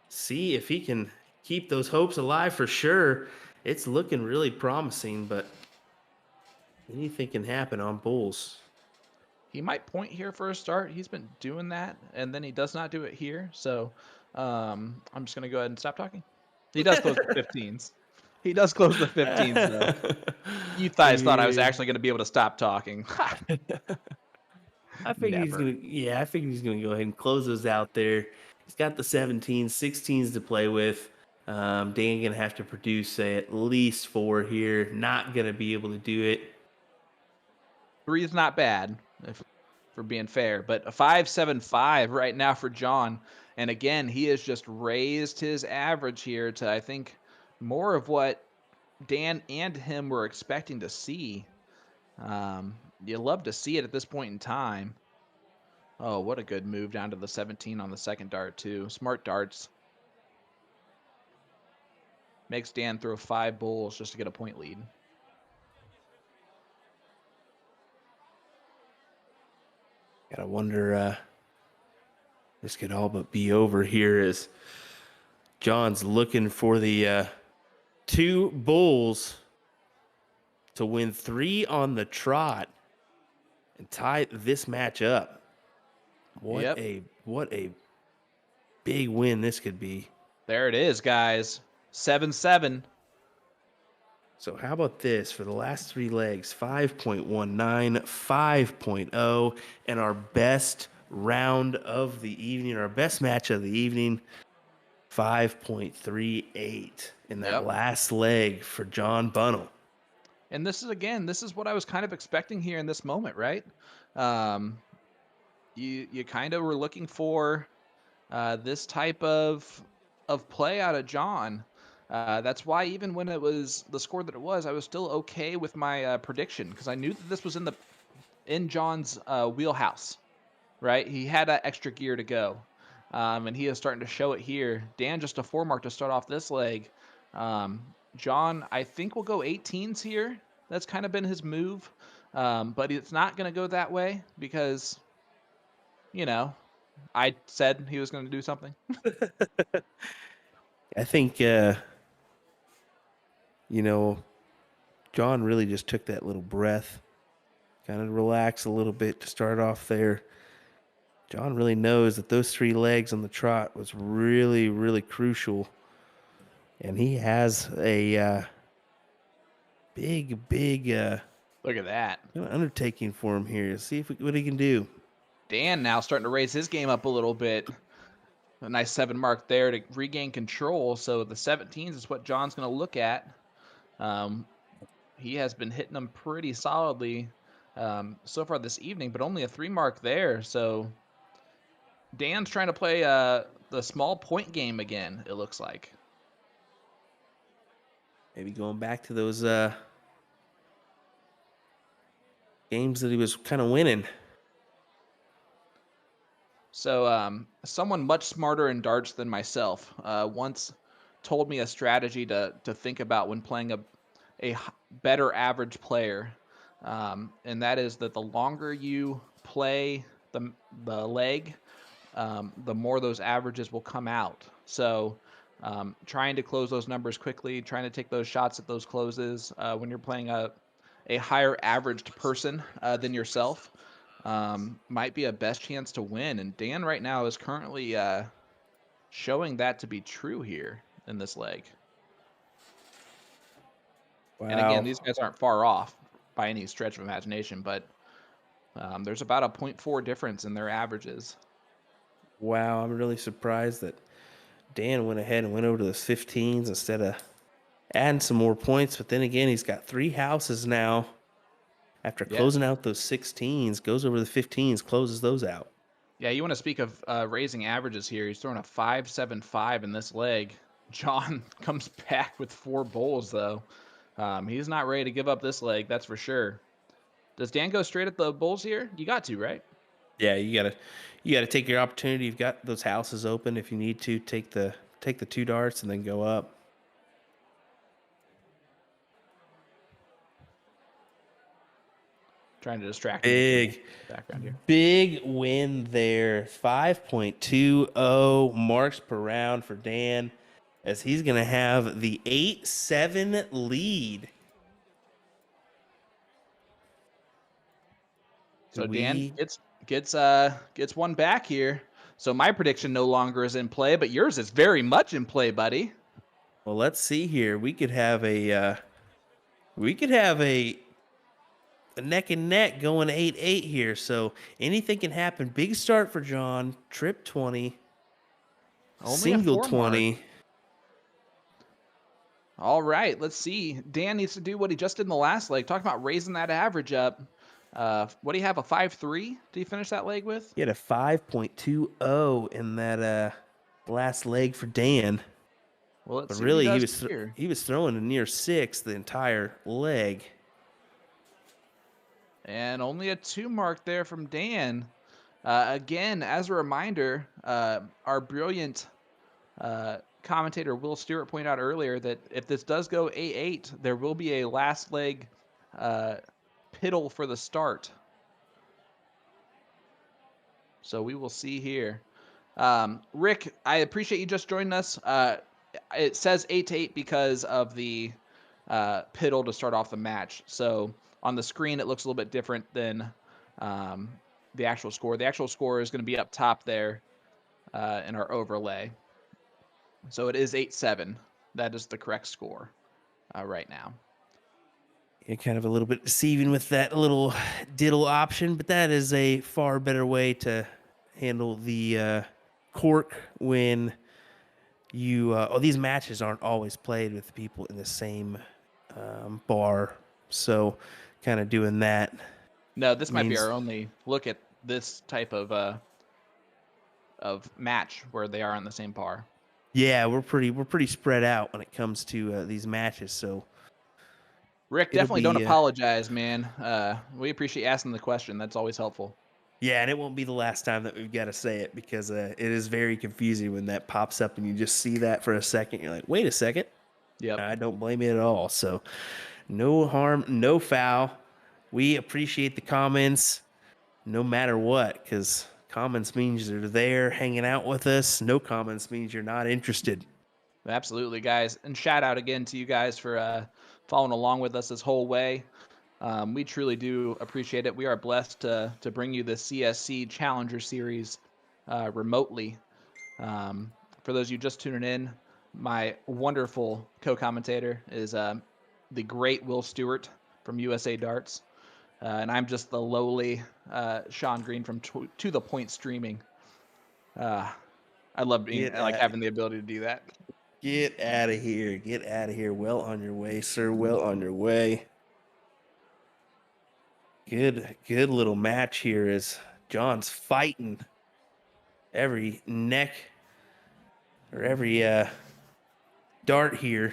see if he can keep those hopes alive for sure. It's looking really promising, but anything can happen on bulls. He might point here for a start. He's been doing that, and then he does not do it here. So I'm just gonna go ahead and stop talking. He does close the 15s. He does close the 15s, though. You guys thought I was actually going to be able to stop talking. I figured he's gonna go ahead and close those out there. He's got the 17s, 16s to play with. Dan gonna have to produce at least 4 here. Not gonna be able to do it. 3 is not bad, if for being fair, but a 5.75 right now for John. And again, he has just raised his average here to, I think, more of what Dan and him were expecting to see. You love to see it at this point in time. Oh, what a good move down to the 17 on the second dart, too. Smart darts. Makes Dan throw 5 bulls just to get a point lead. Gotta wonder, this could all but be over here as John's looking for the 2 bulls to win 3 on the trot and tie this match up. What a big win this could be. There it is, guys. 7-7. So how about this for the last 3 legs? 5.19, 5.0, and our best round of the evening, our best match of the evening, 5.38 in that last leg for John Bunnell. And this is what I was kind of expecting here in this moment, right? You kind of were looking for this type of play out of John. That's why even when it was the score that it was, I was still okay with my prediction because I knew that this was in John's wheelhouse, right? He had that extra gear to go, and he is starting to show it here. Dan just a 4 mark to start off this leg. John, I think will go 18s here. That's kind of been his move, but it's not going to go that way because, you know, I said he was going to do something. I think, John really just took that little breath, kind of relax a little bit to start off there. John really knows that those 3 legs on the trot was really, really crucial. And he has a big look at that undertaking for him here. Let's see what he can do. Dan now starting to raise his game up a little bit. A nice 7 mark there to regain control. So the 17s is what John's going to look at. He has been hitting them pretty solidly so far this evening, but only a 3 mark there. So Dan's trying to play the small point game again, it looks like. Maybe going back to those games that he was kind of winning. So someone much smarter in darts than myself once told me a strategy to think about when playing a better average player, and that is that the longer you play the leg, the more those averages will come out. So trying to close those numbers quickly, trying to take those shots at those closes when you're playing a higher averaged person than yourself might be a best chance to win. And Dan right now is currently showing that to be true here in this leg. Wow. And again, these guys aren't far off by any stretch of imagination, but there's about a 0.4 difference in their averages. Wow, I'm really surprised that Dan went ahead and went over to the 15s instead of adding some more points. But then again, he's got 3 houses now. After closing out those 16s, goes over the 15s, closes those out. Yeah, you want to speak of raising averages here. He's throwing a 5.75 in this leg. John comes back with 4 bowls, though. He's not ready to give up this leg, that's for sure. Does Dan go straight at the bulls here? You got to, right? Yeah, you gotta take your opportunity. You've got those houses open. If you need to, take the 2 darts and then go up. Trying to distract big background here. Big win there. 5.20 marks per round for Dan, as he's gonna have the 8-7 lead. So Dan gets one back here. So my prediction no longer is in play, but yours is very much in play, buddy. Well, let's see here. We could have a neck and neck going 8-8 here. So anything can happen. Big start for John. Trip 20. Only single a 4 20. Mark. All right, let's see. Dan needs to do what he just did in the last leg. Talking about raising that average up. What do you have, a 5.3? Did you finish that leg with? He had a 5.20 in that last leg for Dan. Well, let's but see really, what he was throwing a near 6 the entire leg. And only a 2 mark there from Dan. Again, as a reminder, our brilliant commentator Will Stewart pointed out earlier that if this does go 8-8, there will be a last leg piddle for the start. So we will see here. Rick, I appreciate you just joining us. It says 8-8 because of the piddle to start off the match. So on the screen, it looks a little bit different than the actual score. The actual score is going to be up top there in our overlay. So it is 8-7. That is the correct score right now. Yeah, kind of a little bit deceiving with that little diddle option, but that is a far better way to handle the cork when you these matches aren't always played with people in the same bar. So kind of doing that. No, this might be our only look at this type of match where they are on the same par. Yeah, we're pretty spread out when it comes to these matches. So, Rick, definitely don't apologize, man. We appreciate you asking the question. That's always helpful. Yeah, and it won't be the last time that we've got to say it, because it is very confusing when that pops up and you just see that for a second. You're like, wait a second. Yep. I don't blame you at all. So, no harm, no foul. We appreciate the comments no matter what, because comments means you're there hanging out with us. No comments means you're not interested. Absolutely, guys. And shout out again to you guys for following along with us this whole way. We truly do appreciate it. We are blessed to bring you the CSC Challenger Series remotely. For those of you just tuning in, my wonderful co-commentator is the great Will Stewart from USA Darts. And I'm just the lowly Sean Green from To The Point Streaming. I love being having the ability to do that. Get out of here. Get out of here. Well on your way, sir. Well on your way. Good little match here as John's fighting every neck or every dart here.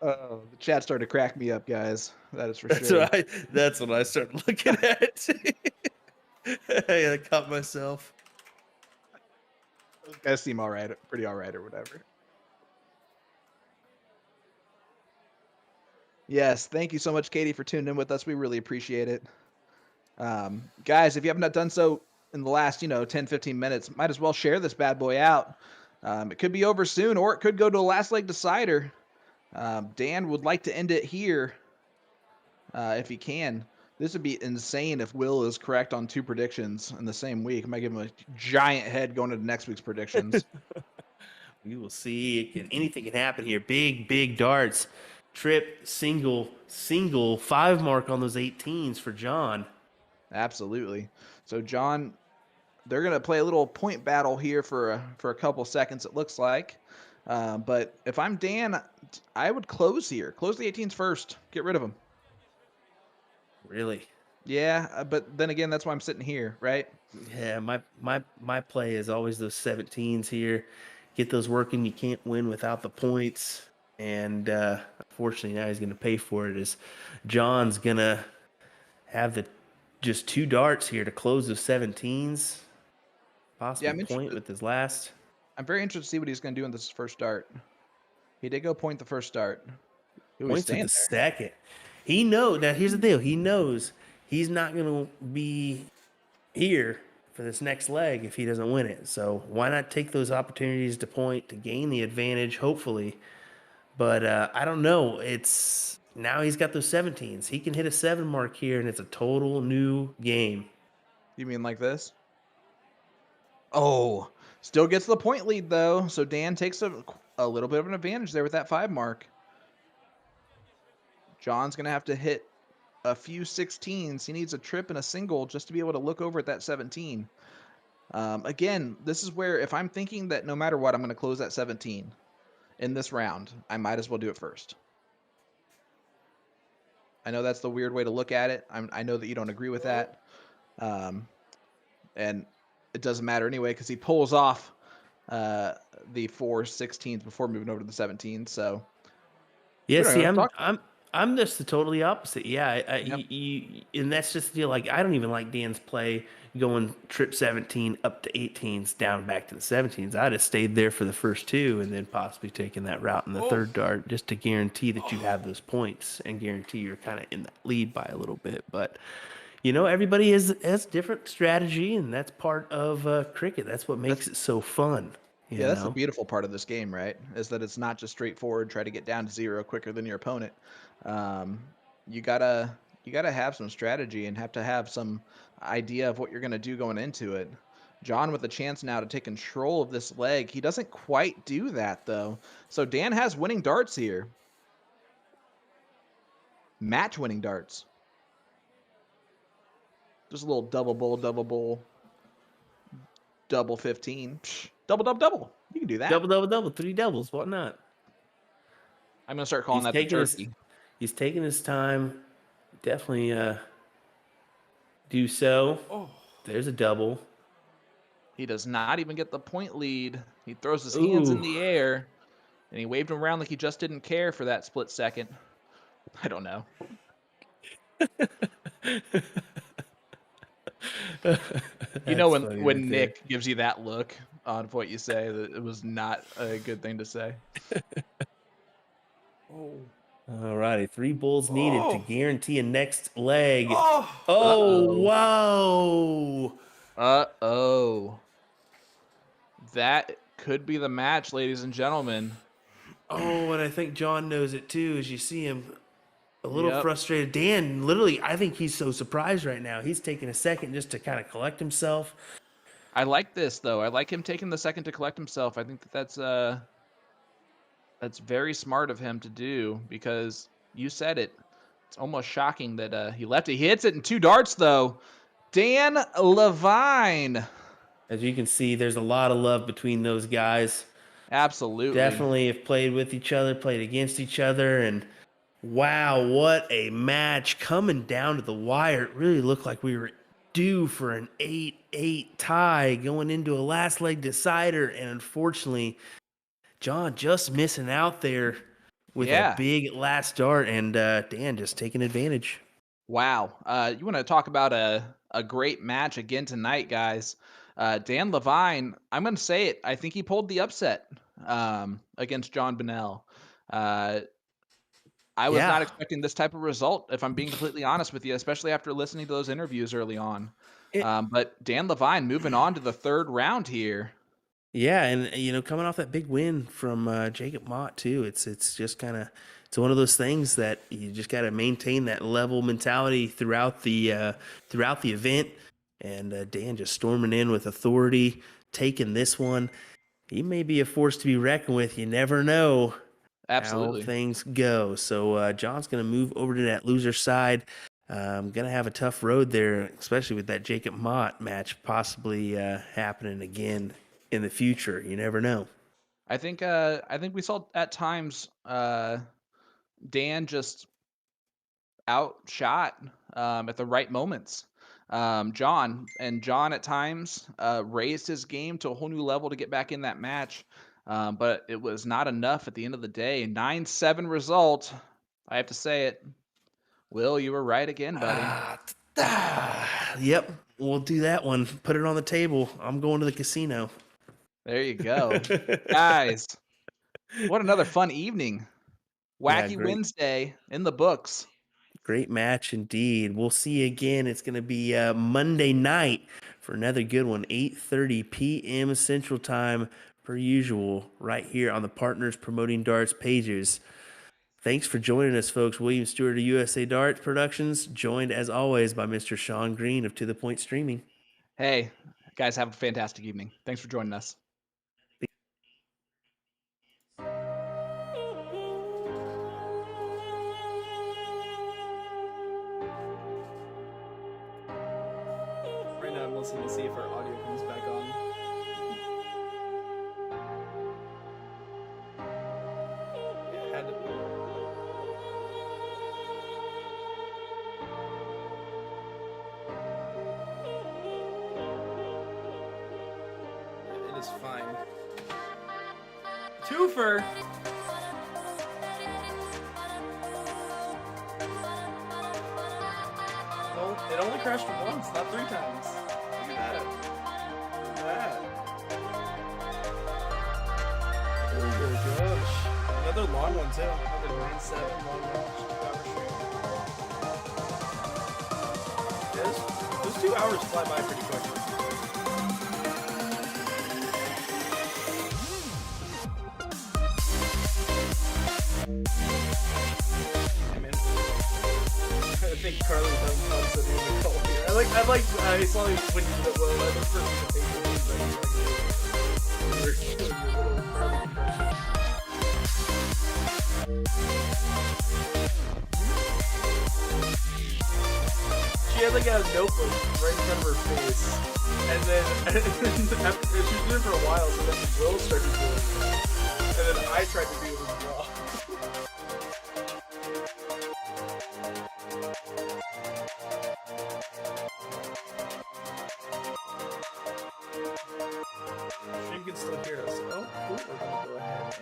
Oh, the chat started to crack me up, guys. That is for sure. That's what I started looking at. I caught myself. Those guys seem all right, pretty all right, or whatever. Yes, thank you so much, Katie, for tuning in with us. We really appreciate it. Guys, if you have not done so in the last, 10, 15 minutes, might as well share this bad boy out. It could be over soon, or it could go to a last leg decider. Dan would like to end it here if he can. This would be insane if Will is correct on 2 predictions in the same week. I might give him a giant head going into next week's predictions. We will see. Anything can happen here. Big darts. Trip, single, 5 mark on those 18s for John. Absolutely. So, John, they're going to play a little point battle here for a couple seconds, it looks like. But if I'm Dan, I would close here. Close the 18s first. Get rid of them. Really? Yeah, but then again, that's why I'm sitting here, right? Yeah, my play is always those 17s here. Get those working. You can't win without the points. And unfortunately, now he's going to pay for it. As John's going to have just 2 darts here to close those 17s. Possibly point with his last. I'm very interested to see what he's going to do in this first dart. He did go point the first dart. Points with the second. He knows. Now, here's the deal. He knows he's not going to be here for this next leg if he doesn't win it. So why not take those opportunities to point, to gain the advantage, hopefully. But I don't know. Now he's got those 17s. He can hit a 7 mark here, and it's a total new game. You mean like this? Oh, still gets the point lead, though. So Dan takes a little bit of an advantage there with that 5 mark. John's going to have to hit a few 16s. He needs a trip and a single just to be able to look over at that 17. Again, this is where if I'm thinking that no matter what, I'm going to close that 17 in this round, I might as well do it first. I know that's the weird way to look at it. I know that you don't agree with that. And it doesn't matter anyway because he pulls off the 4 16s before moving over to the 17. So yeah, see, I'm just the totally opposite. Yeah, and that's just the deal. Like, I don't even like Dan's play going trip 17 up to 18s down back to the 17s. I'd have stayed there for the first 2 and then possibly taken that route in the third dart just to guarantee that you have those points and guarantee you're kind of in that lead by a little bit. But everybody has different strategy, and that's part of cricket. That's what makes it so fun. Yeah, that's the beautiful part of this game, right? Is that it's not just straightforward, try to get down to 0 quicker than your opponent. You gotta have some strategy and have to have some idea of what you're gonna do going into it. John with a chance now to take control of this leg. He doesn't quite do that though. So Dan has winning darts here. Match winning darts. Just a little double bowl, double 15. Psh, double. You can do that. Double, 3 doubles. What not? I'm gonna start calling that the turkey. He's taking his time. Definitely do so. Oh, there's a double. He does not even get the point lead. He throws his hands in the air, and he waved them around like he just didn't care for that split second. I don't know. When Nick gives you that look on what you say, that it was not a good thing to say. All righty, 3 bulls needed to guarantee a next leg. Wow. Uh-oh. That could be the match, ladies and gentlemen. Oh, and I think John knows it too, as you see him a little frustrated. Dan, literally, I think he's so surprised right now. He's taking a second just to kind of collect himself. I like this, though. I like him taking the second to collect himself. I think that's very smart of him to do because you said it. It's almost shocking that he left it. He hits it in 2 darts, though. Dan Lavine. As you can see, there's a lot of love between those guys. Absolutely. Definitely have played with each other, played against each other, and wow, what a match coming down to the wire. It really looked like we were due for an 8-8 tie going into a last leg decider, and unfortunately, John just missing out there with a big last dart, and Dan just taking advantage. Wow. You want to talk about a great match again tonight, guys. Dan Lavine, I'm going to say it. I think he pulled the upset against John Bunnell. I was not expecting this type of result, if I'm being completely honest with you, especially after listening to those interviews early on. But Dan Lavine moving on to the third round here. Yeah, and coming off that big win from Jacob Mott too, it's just kind of one of those things that you just got to maintain that level mentality throughout the event. And Dan just storming in with authority, taking this one. He may be a force to be reckoned with. You never know. Absolutely. How things go. So John's going to move over to that loser side. Going to have a tough road there, especially with that Jacob Mott match possibly happening again in the future. You never know. I think we saw at times Dan just outshot at the right moments. John at times raised his game to a whole new level to get back in that match. But it was not enough at the end of the day. 9-7 result. I have to say it. Will, you were right again, buddy. Yep, we'll do that one. Put it on the table. I'm going to the casino. There you go. Guys, what another fun evening. Wacky Wednesday in the books. Great match indeed. We'll see you again. It's going to be Monday night for another good one, 8:30 p.m. Central Time, per usual, right here on the Partners Promoting Darts pages. Thanks for joining us, folks. William Stewart of USA Darts Productions, joined as always by Mr. Sean Green of To The Point Streaming. Hey, guys, have a fantastic evening. Thanks for joining us. Right now I'm listening to see if our audio comes back on. It had to be. It is fine. Twofer! Well, it only crashed once, not 3 times. Look at that. Look at that. Oh my gosh. Another long one too. Another 9-7 long match. 2 hours straight. Those 2 hours fly by pretty quickly. I think Carly done tons of music call here. I saw you when you did it, well, I looked for the She had like a notebook right in front of her face, and then after she was doing it for a while, so then Will started doing it, and then I tried to do it as well. Stream can still hear us. Oh, cool. We're gonna go ahead and